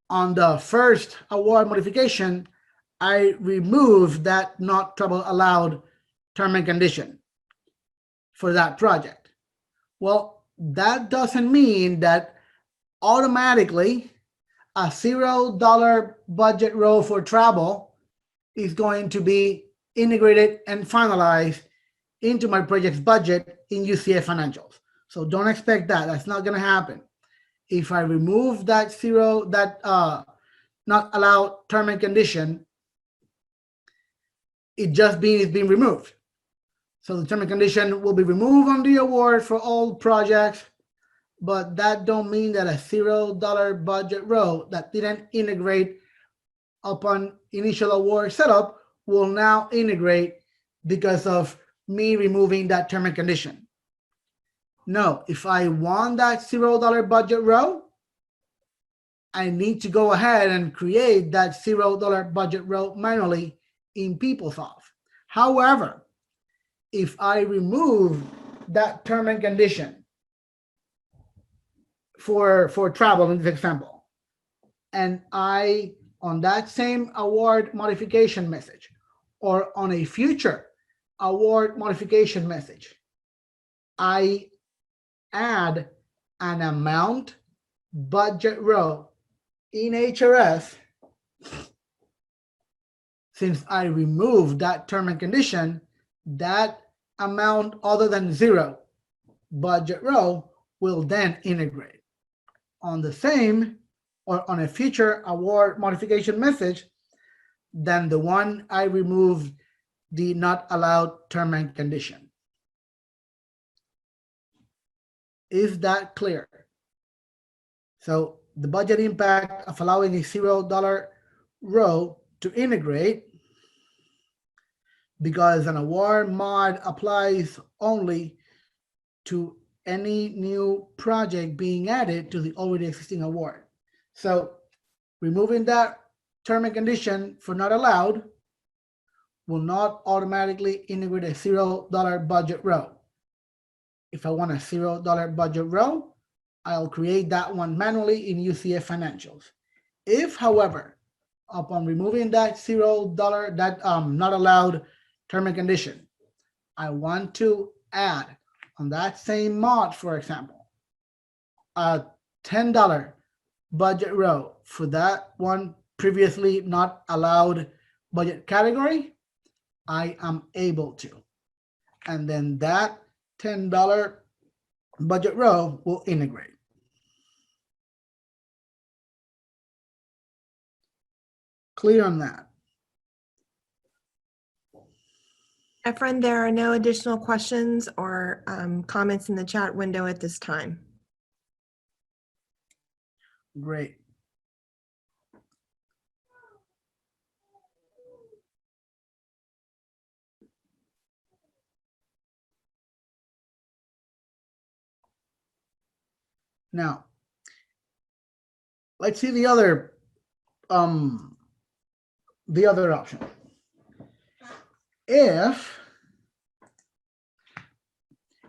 on the first award modification, I removed that not travel allowed term and condition for that project. Well, that doesn't mean that automatically a $0 budget row for travel is going to be integrated and finalized into my project's budget in UCF financials. So don't expect that. That's not going to happen. If I remove that not allowed term and condition, it just is being removed. So the term and condition will be removed on the award for all projects, but that don't mean that a $0 budget row that didn't integrate upon initial award setup will now integrate because of me removing that term and condition. No, if I want that $0 budget row, I need to go ahead and create that $0 budget row manually in PeopleSoft. However, if I remove that term and condition for travel in this example, and I, on that same award modification message, or on a future award modification message, I add an amount budget row in HRS, since I removed that term and condition, that amount other than 0 budget row will then integrate on the same or on a future award modification message than the one I removed the not allowed term and condition. Is that clear? So the budget impact of allowing a $0 row to integrate, because an award mod applies only to any new project being added to the already existing award. So removing that term and condition for not allowed will not automatically integrate a $0 budget row. If I want a $0 budget row, I'll create that one manually in UCF financials. If, however, upon removing that $0, that not allowed term and condition, I want to add on that same mod, for example, a $10 budget row for that one previously not allowed budget category, I am able to. And then that $10 budget row will integrate. Clear on that? Efren, there are no additional questions or comments in the chat window at this time. Great. Now, let's see the other option. If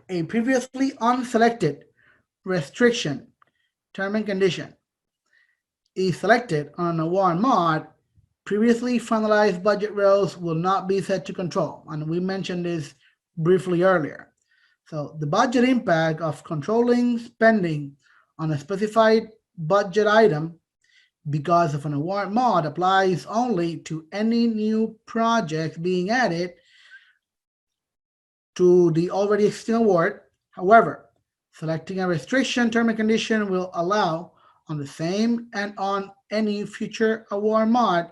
a previously unselected restriction term and condition is selected on an award mod, previously finalized budget rows will not be set to control. And we mentioned this briefly earlier. So the budget impact of controlling spending on a specified budget item because of an award mod applies only to any new projects being added to the already existing award. However, selecting a restriction term and condition will allow on the same and on any future award mod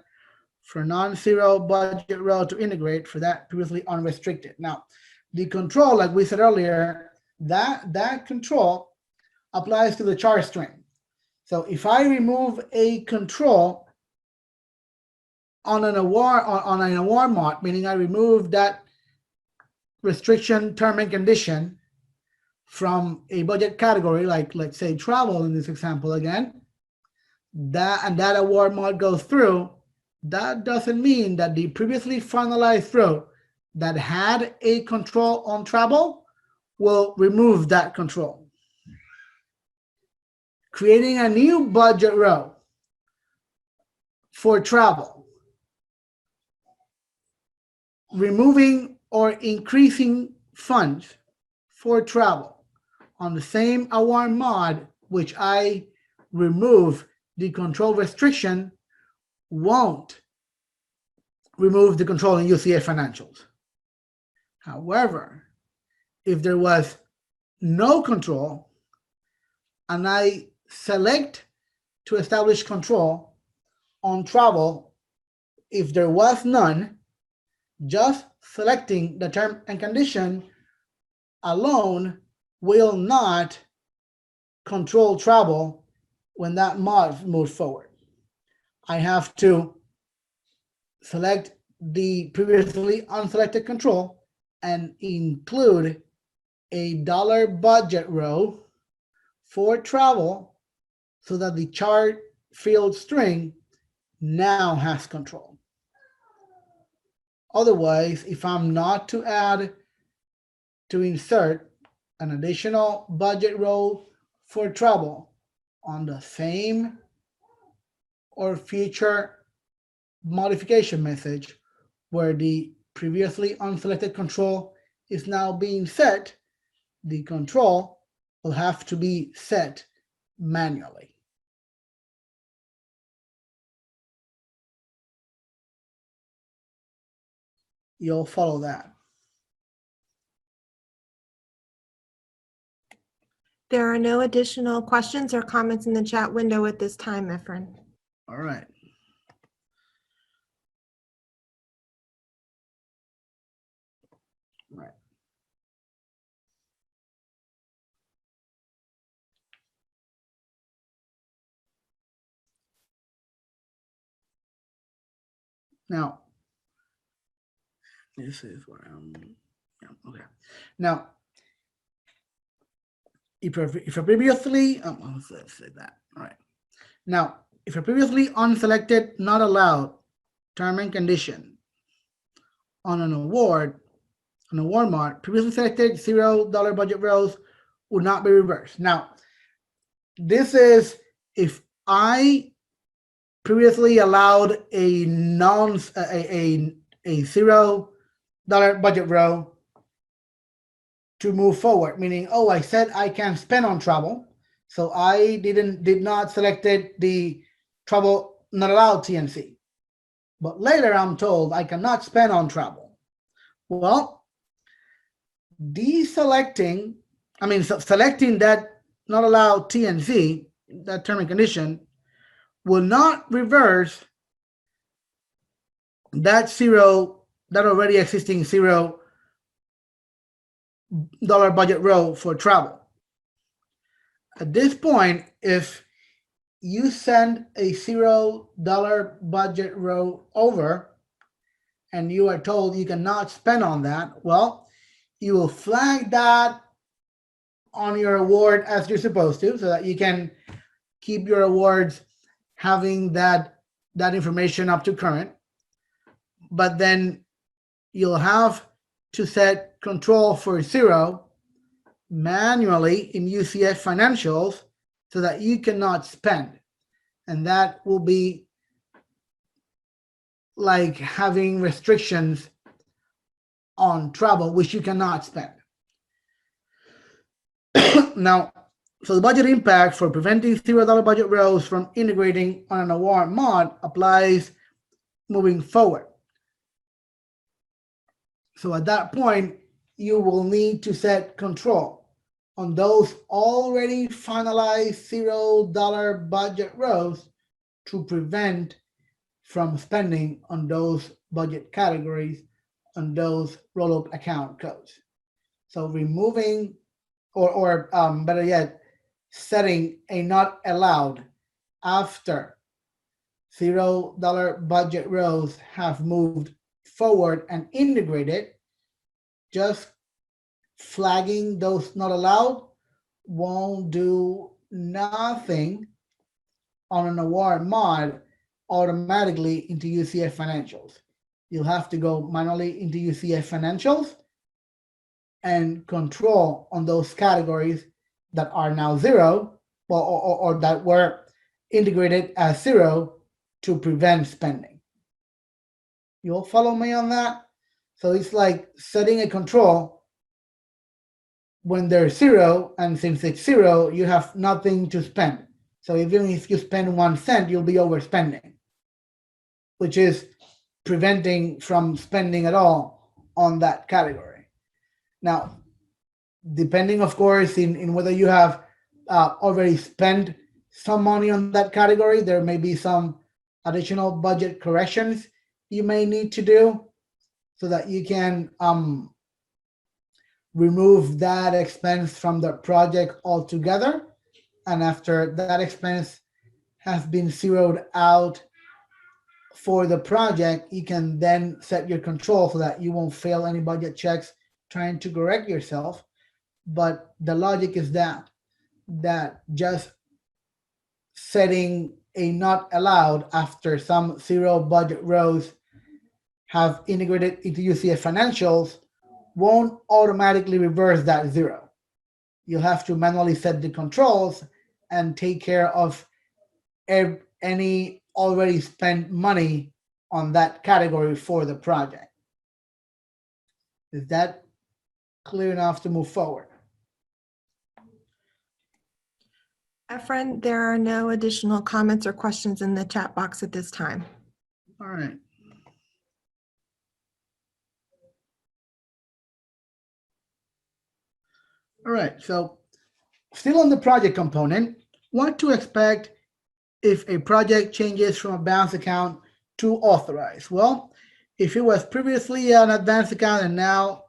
for non-zero budget row to integrate for that previously unrestricted. Now, the control, like we said earlier, that control applies to the chart string. So if I remove a control on an award mod, meaning I remove that restriction term and condition from a budget category, like let's say travel in this example again, that award mod goes through, that doesn't mean that the previously finalized row that had a control on travel will remove that control. Creating a new budget row for travel, removing or increasing funds for travel on the same award mod, which I remove the control restriction, won't remove the control in UCF financials. However, if there was no control and I select to establish control on travel, if there was none, just selecting the term and condition alone will not control travel when that mod moves forward. I have to select the previously unselected control and include a dollar budget row for travel so that the chart field string now has control. Otherwise, if I'm not to insert an additional budget row for travel on the same or future modification message where the previously unselected control is now being set, the control will have to be set manually. You'll follow that. There are no additional questions or comments in the chat window at this time, Efren. All right. Right. Now, this is where I'm, yeah, okay. Now, if I previously, let's say that, all right. Now, if a previously unselected, not allowed term and condition on an award mod, previously selected $0 budget rows would not be reversed. Now, this is if I previously allowed a $0 budget row to move forward, meaning, oh, I said I can spend on travel, so I did not selected the travel not allowed TNC. But later I'm told I cannot spend on travel. Well, selecting that not allowed TNC, that term and condition, will not reverse that already existing $0 budget row for travel. At this point, if you send a $0 budget row over and you are told you cannot spend on that, well, you will flag that on your award as you're supposed to, so that you can keep your awards having that information up to current. But then you'll have to set control for 0 manually in UCF financials so that you cannot spend. And that will be like having restrictions on travel, which you cannot spend. Now, so the budget impact for preventing $0 budget rows from integrating on an award mod applies moving forward. So at that point, you will need to set control on those already finalized $0 budget rows to prevent from spending on those budget categories on those roll-up account codes. So removing or better yet, setting a not allowed after $0 budget rows have moved forward and integrated. Just flagging those not allowed won't do nothing on an award mod automatically into UCF financials. You'll have to go manually into UCF financials and control on those categories that are now zero or that were integrated as zero to prevent spending. You'll follow me on that? So it's like setting a control when there's zero, and since it's zero, you have nothing to spend. So even if you spend 1 cent, you'll be overspending, which is preventing from spending at all on that category. Now, depending, of course, in whether you have already spent some money on that category, there may be some additional budget corrections you may need to do so that you can remove that expense from the project altogether. And after that expense has been zeroed out for the project, you can then set your control so that you won't fail any budget checks trying to correct yourself. But the logic is that just setting a not allowed after some zero budget rows have integrated into UCF financials won't automatically reverse that zero. You'll have to manually set the controls and take care of any already spent money on that category for the project. Is that clear enough to move forward? Efren, there are no additional comments or questions in the chat box at this time. All right. All right, so still on the project component, what to expect if a project changes from a balance account to authorized? Well, if it was previously an advanced account and now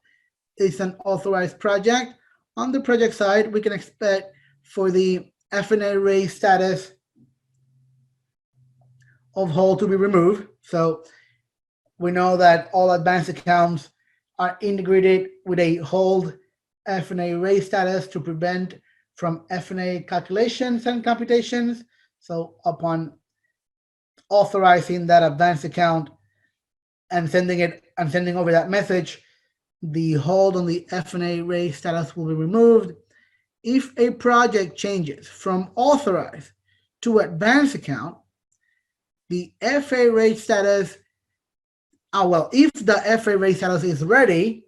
it's an authorized project, on the project side, we can expect for the FNA raise status of hold to be removed. So we know that all advanced accounts are integrated with a hold FNA raise status to prevent from FNA calculations and computations. So upon authorizing that advanced account and sending over that message, the hold on the FNA raise status will be removed. If a project changes from authorized to advanced account, the FA rate status, if the FA rate status is ready,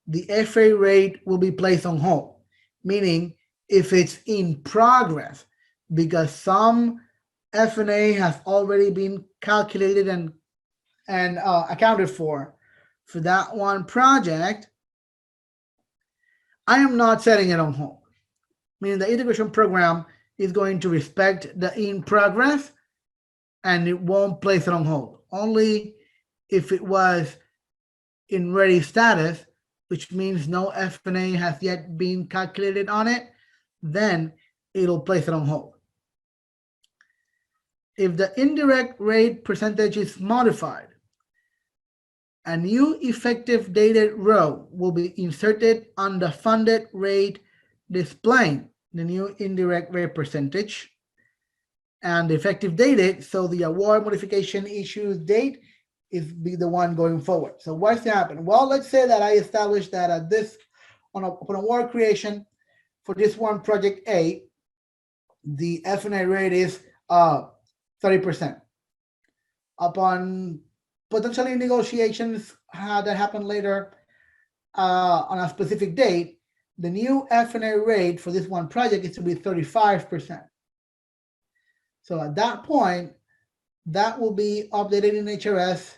the FA rate will be placed on hold, meaning if it's in progress, because some FNA has already been calculated and accounted for that one project, I am not setting it on hold, meaning the integration program is going to respect the in progress and it won't place it on hold. Only if it was in ready status, which means no FNA has yet been calculated on it, then it'll place it on hold. If the indirect rate percentage is modified, a new effective dated row will be inserted on the funded rate displaying the new indirect rate percentage and the effective dated, so the award modification issue date is be the one going forward. So what's happening? Well, let's say that I established that at this on award creation for this one project A, the FNA rate is 30%. Upon potentially negotiations that happen later on a specific date, the new F&A rate for this one project is to be 35%. So at that point, that will be updated in HRS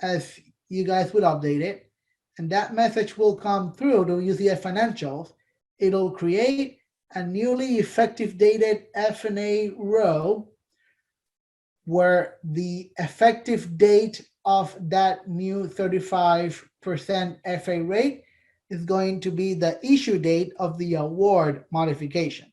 as you guys will update it. And that message will come through to UCF Financials. It'll create a newly effective dated F&A row where the effective date of that new 35% FA rate is going to be the issue date of the award modification.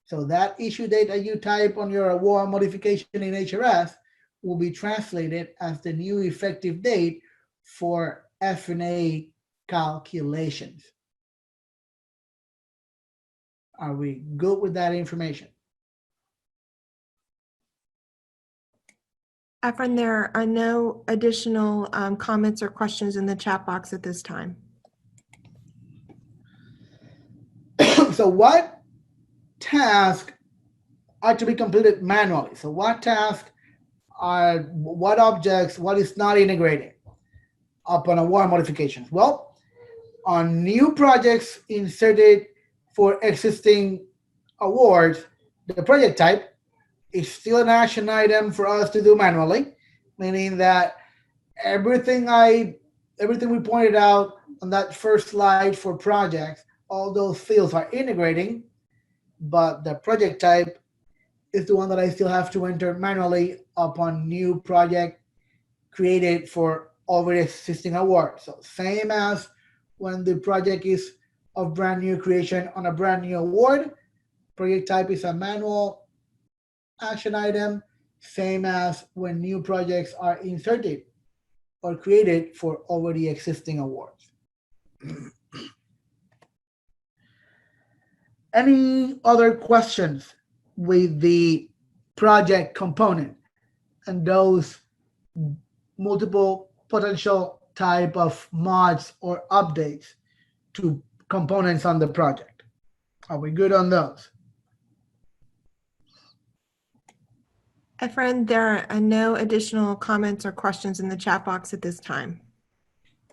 So that issue date that you type on your award modification in HRS will be translated as the new effective date for F&A calculations. Are we good with that information? Efren, there are no additional comments or questions in the chat box at this time. So what tasks are to be completed manually? So what tasks are, what objects, what is not integrated upon award modifications? Well, on new projects inserted for existing awards, the project type is still an action item for us to do manually, meaning that everything we pointed out on that first slide for projects, all those fields are integrating, but the project type is the one that I still have to enter manually upon new project created for already existing awards. So same as when the project is of brand new creation on a brand new award, project type is a manual action item, same as when new projects are inserted or created for already existing awards. Any other questions with the project component and those multiple potential type of mods or updates to components on the project? Are we good on those? Efren, there are no additional comments or questions in the chat box at this time.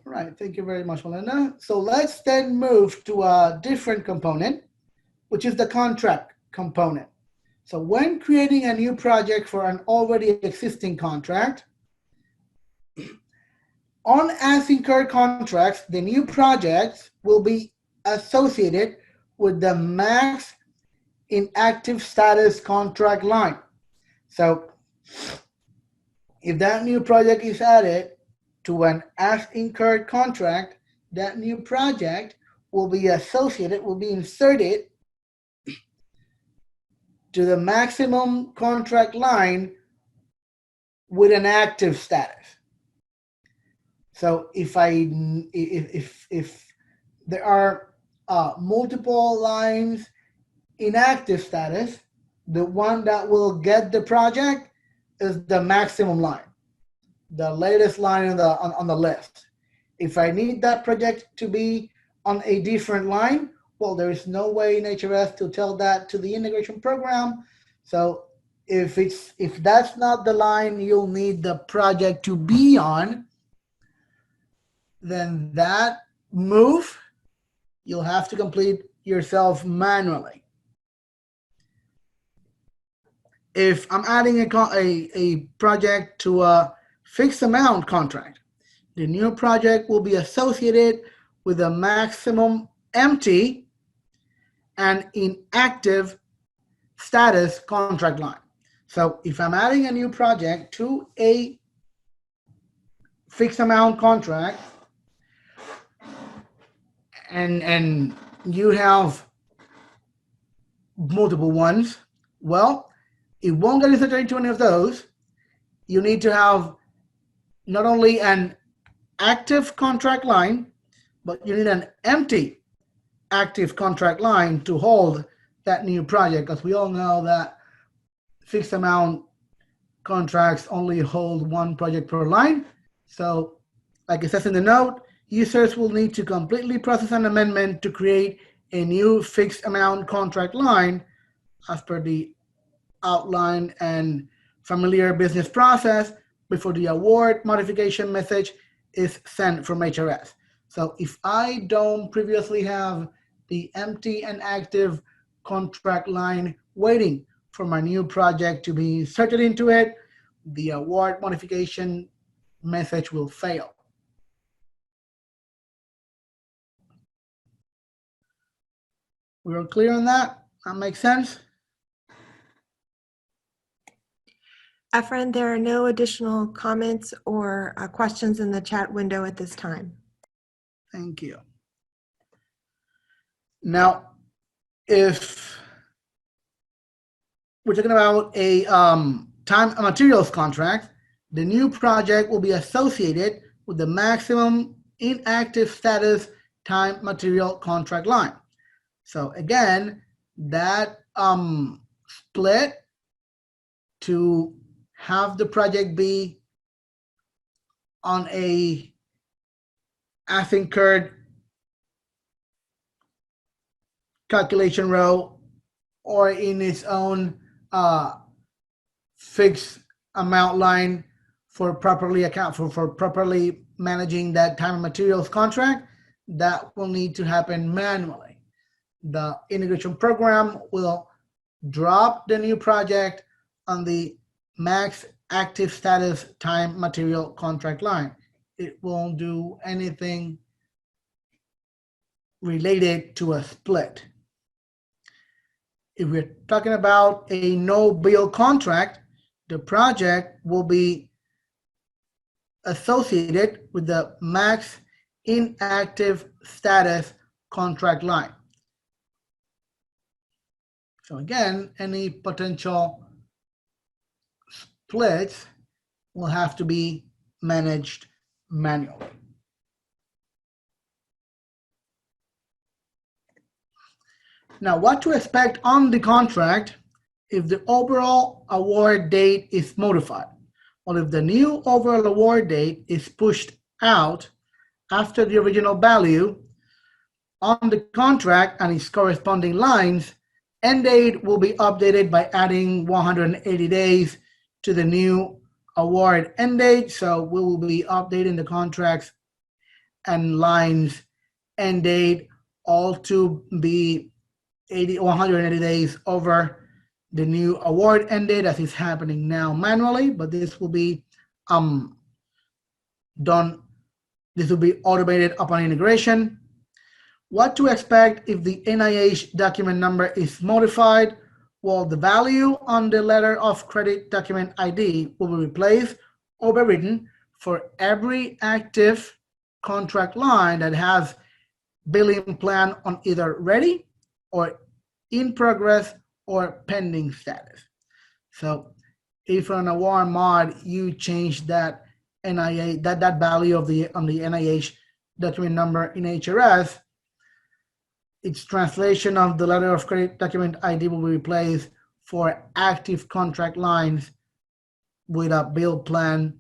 All right, thank you very much, Melinda. So let's then move to a different component, which is the contract component. So when creating a new project for an already existing contract, on as incurred contracts, the new projects will be associated with the max inactive status contract line. So if that new project is added to an as incurred contract, that new project will be associated, will be inserted to the maximum contract line with an active status. So if there are multiple lines in active status, the one that will get the project is the maximum line, the latest line on the list. If I need that project to be on a different line, well, there is no way in HRS to tell that to the integration program. So if that's not the line you'll need the project to be on, then that move you'll have to complete yourself manually. If I'm adding a project to a fixed amount contract, the new project will be associated with a maximum empty and inactive status contract line. So if I'm adding a new project to a fixed amount contract and you have multiple ones, well, it won't get inserted into any of those. You need to have not only an active contract line, but you need an empty active contract line to hold that new project, because we all know that fixed amount contracts only hold one project per line. So like it says in the note, users will need to completely process an amendment to create a new fixed amount contract line as per the outline and familiar business process before the award modification message is sent from HRS. So if I don't previously have the empty and active contract line waiting for my new project to be inserted into it, the award modification message will fail. We're clear on that? That makes sense? Efren, there are no additional comments or questions in the chat window at this time. Thank you. Now, if we're talking about a time and materials contract, the new project will be associated with the maximum inactive status time material contract line. So again, that split to have the project be on a as incurred calculation row or in its own fixed amount line for properly for properly managing that time and materials contract, that will need to happen manually. The integration program will drop the new project on the max active status time material contract line. It won't do anything related to a split. If we're talking about a no bill contract, the project will be associated with the max inactive status contract line. So again, any potential splits will have to be managed manually. Now, what to expect on the contract if the overall award date is modified? Well, if the new overall award date is pushed out after the original value on the contract and its corresponding lines, end date will be updated by adding 180 days to the new award end date. So we will be updating the contracts and lines end date all to be 180 days over the new award end date as is happening now manually, but this will be done. This will be automated upon integration. What to expect if the NIH document number is modified? Well, the value on the letter of credit document ID will be replaced or overwritten for every active contract line that has billing plan on either ready or in progress or pending status. So if on a warrant mod you change that NIH, that value of the on the NIH document number in HRS, its translation of the letter of credit document ID will be replaced for active contract lines with a bill plan,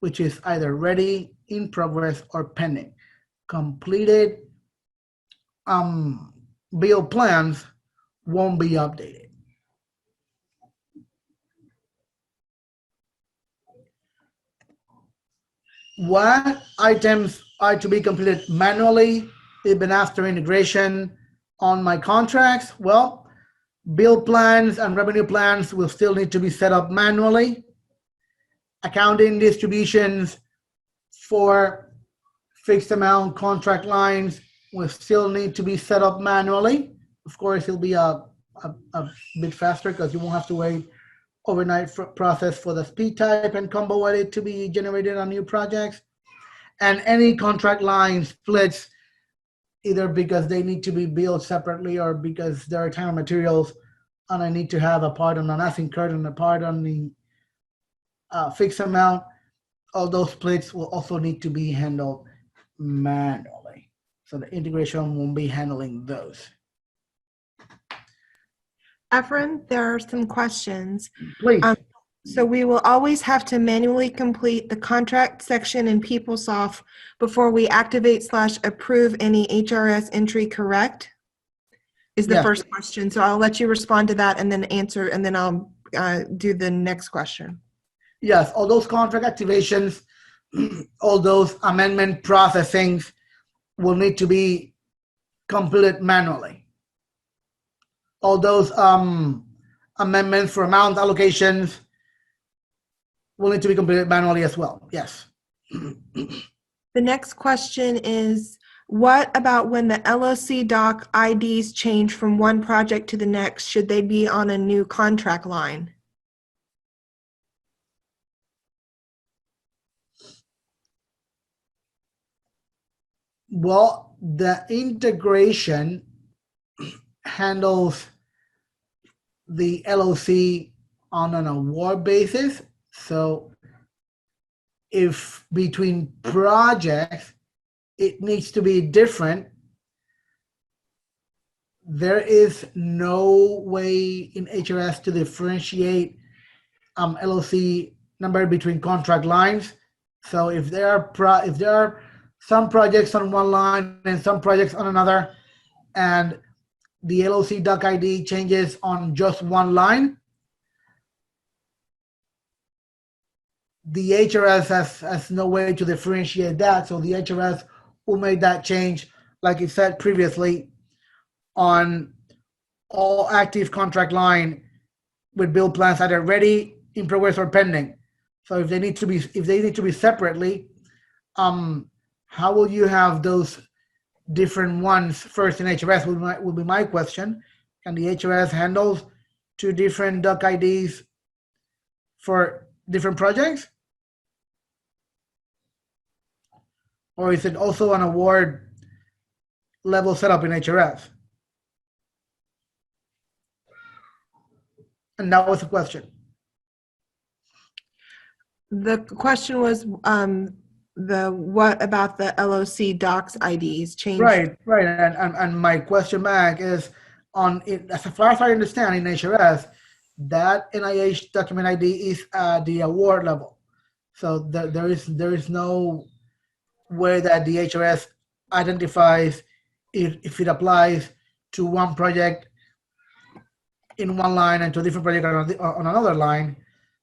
which is either ready, in progress, or pending. Completed bill plans won't be updated. What items are to be completed manually even after integration on my contracts? Well, bill plans and revenue plans will still need to be set up manually. Accounting distributions for fixed amount contract lines will still need to be set up manually. Of course, it'll be a bit faster because you won't have to wait overnight process for the speed type and combo edit to be generated on new projects. And any contract line splits, either because they need to be billed separately or because there are time and materials and I need to have a part on an as incurred and a part on the fixed amount, all those splits will also need to be handled manually. So the integration won't be handling those. Efren, there are some questions. Please. So we will always have to manually complete the contract section in PeopleSoft before we activate / approve any HRS entry, correct? Is the Yeah. first question. So I'll let you respond to that and then answer, and then I'll do the next question. Yes, all those contract activations, all those amendment processings will need to be completed manually. All those amendments for amount allocations will need to be completed manually as well. Yes. The next question is, what about when the LOC doc IDs change from one project to the next? Should they be on a new contract line? Well, the integration handles the LOC on an award basis. So if between projects, it needs to be different, there is no way in HRS to differentiate LOC number between contract lines. So if there are some projects on one line and some projects on another, and the LOC doc ID changes on just one line, the HRS has no way to differentiate that. So the HRS will make that change, like it said previously, on all active contract line with bill plans either ready, in progress, or pending. So if they need to be separately, how will you have those different ones first in HRS will be my question. Can the HRS handle two different doc IDs for different projects? Or is it also an award level setup in HRS? And that was the question. The question was, what about the LOC docs IDs change? Right. And my question back is on it, as far as I understand in HRS, that NIH document ID is at the award level. So there is no way that the HRS identifies if it applies to one project in one line and to a different project on another line.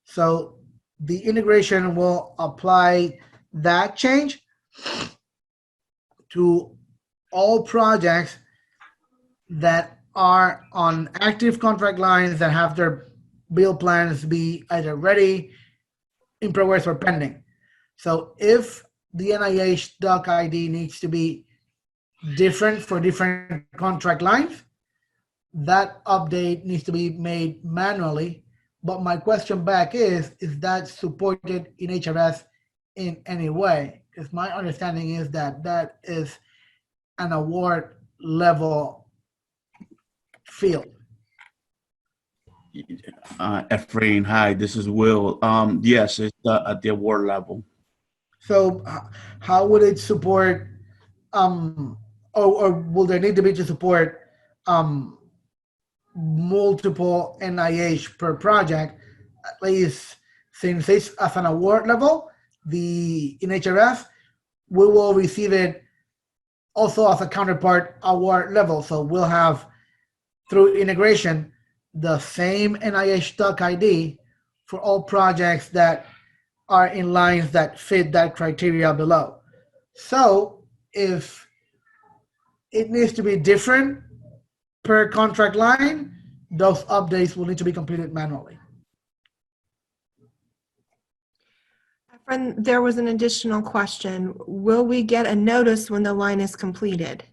So the integration will apply that change to all projects that are on active contract lines that have their bill plans be either ready, in progress, or pending. So if the NIH doc ID needs to be different for different contract lines, that update needs to be made manually. But my question back is that supported in HRS in any way? Because my understanding is that is an award level field. Ephraim, hi, this is Will. Yes, it's at the award level. So how would it support, or will there need to be to support multiple NIH per project, at least since it's as an award level, in HRS, we will receive it also as a counterpart award level. So we'll have, through integration, the same NIH doc ID for all projects that are in lines that fit that criteria below. So if it needs to be different per contract line, those updates will need to be completed manually. Friend, there was an additional question. Will we get a notice when the line is completed?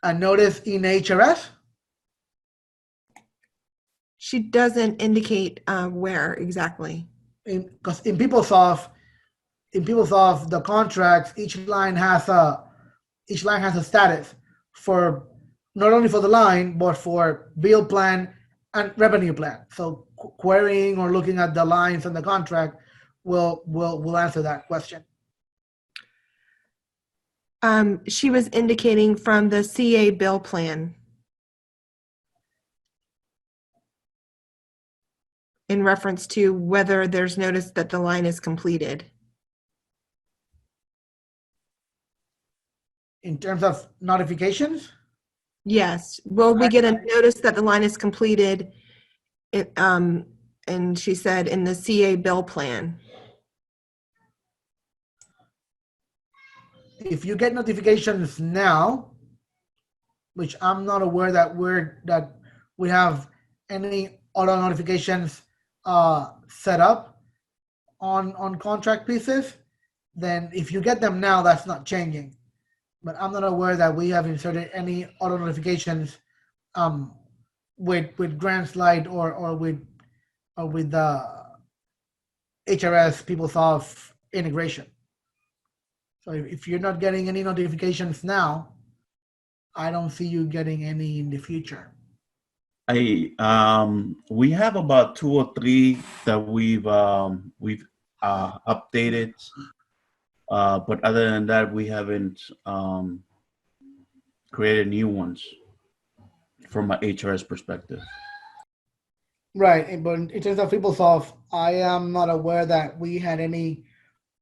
A notice in HRS? She doesn't indicate where exactly. Because in PeopleSoft, the contracts, each line has a status for not only for the line, but for bill plan and revenue plan. So querying or looking at the lines on the contract will answer that question. She was indicating from the CA bill plan in reference to whether there's notice that the line is completed. In terms of notifications? Yes. Will we get a notice that the line is completed? And she said in the CA bill plan. if you get notifications now, which I'm not aware that we have any auto notifications set up on contract pieces, then if you get them now, that's not changing. But I'm not aware that we have inserted any auto notifications with Grand Slide or with HRS PeopleSoft integration. So if you're not getting any notifications now, I don't see you getting any in the future. We have about 2 or 3 that we've updated, but other than that, we haven't created new ones from an HRS perspective. Right, but in terms of PeopleSoft, I am not aware that we had any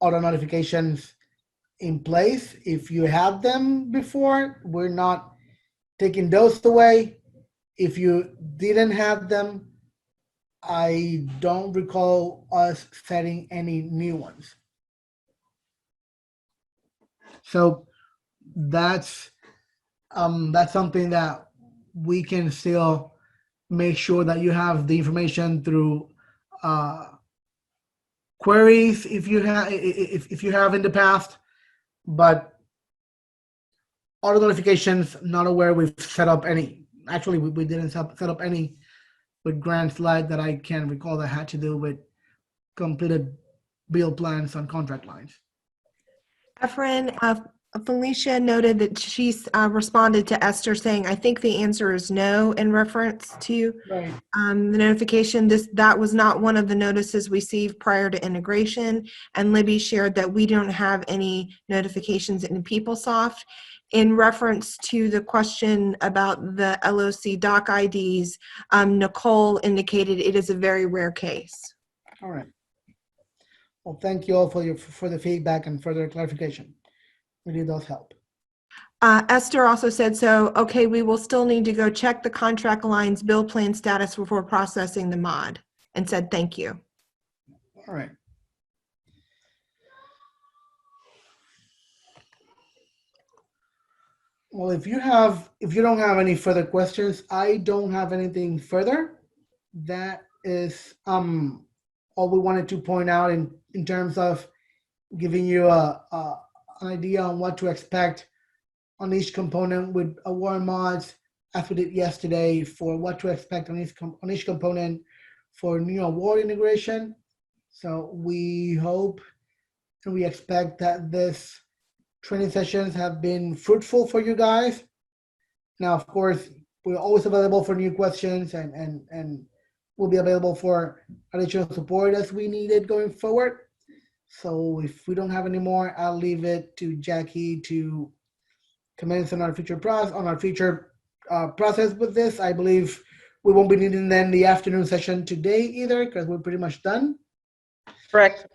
auto notifications in place. If you had them before, we're not taking those away. If you didn't have them, I don't recall us setting any new ones. So that's something that we can still make sure that you have the information through queries if you have in the past, but auto notifications, not aware we've set up any. Actually, we didn't set up any with Grand Slide that I can recall that had to do with completed bill plans on contract lines. Efren, Felicia noted that she's responded to Esther saying, I think the answer is no in reference to Right. the notification. That was not one of the notices received prior to integration. And Libby shared that we don't have any notifications in PeopleSoft. In reference to the question about the LOC doc IDs, Nicole indicated it is a very rare case. All right. Well, thank you all for the feedback and further clarification. Really does help. Esther also said, so, okay, we will still need to go check the contract lines bill plan status before processing the mod, and said thank you. All right. Well, if you don't have any further questions, I don't have anything further. That is all we wanted to point out in terms of giving you an idea on what to expect on each component with award mods, as we did yesterday, for what to expect on each component for new award integration. So we hope and we expect that this training sessions have been fruitful for you guys. Now, of course, we're always available for new questions and we'll be available for additional support as we need it going forward. So if we don't have any more, I'll leave it to Jackie to commence on our future process with this. I believe we won't be needing then the afternoon session today either, because we're pretty much done. Correct.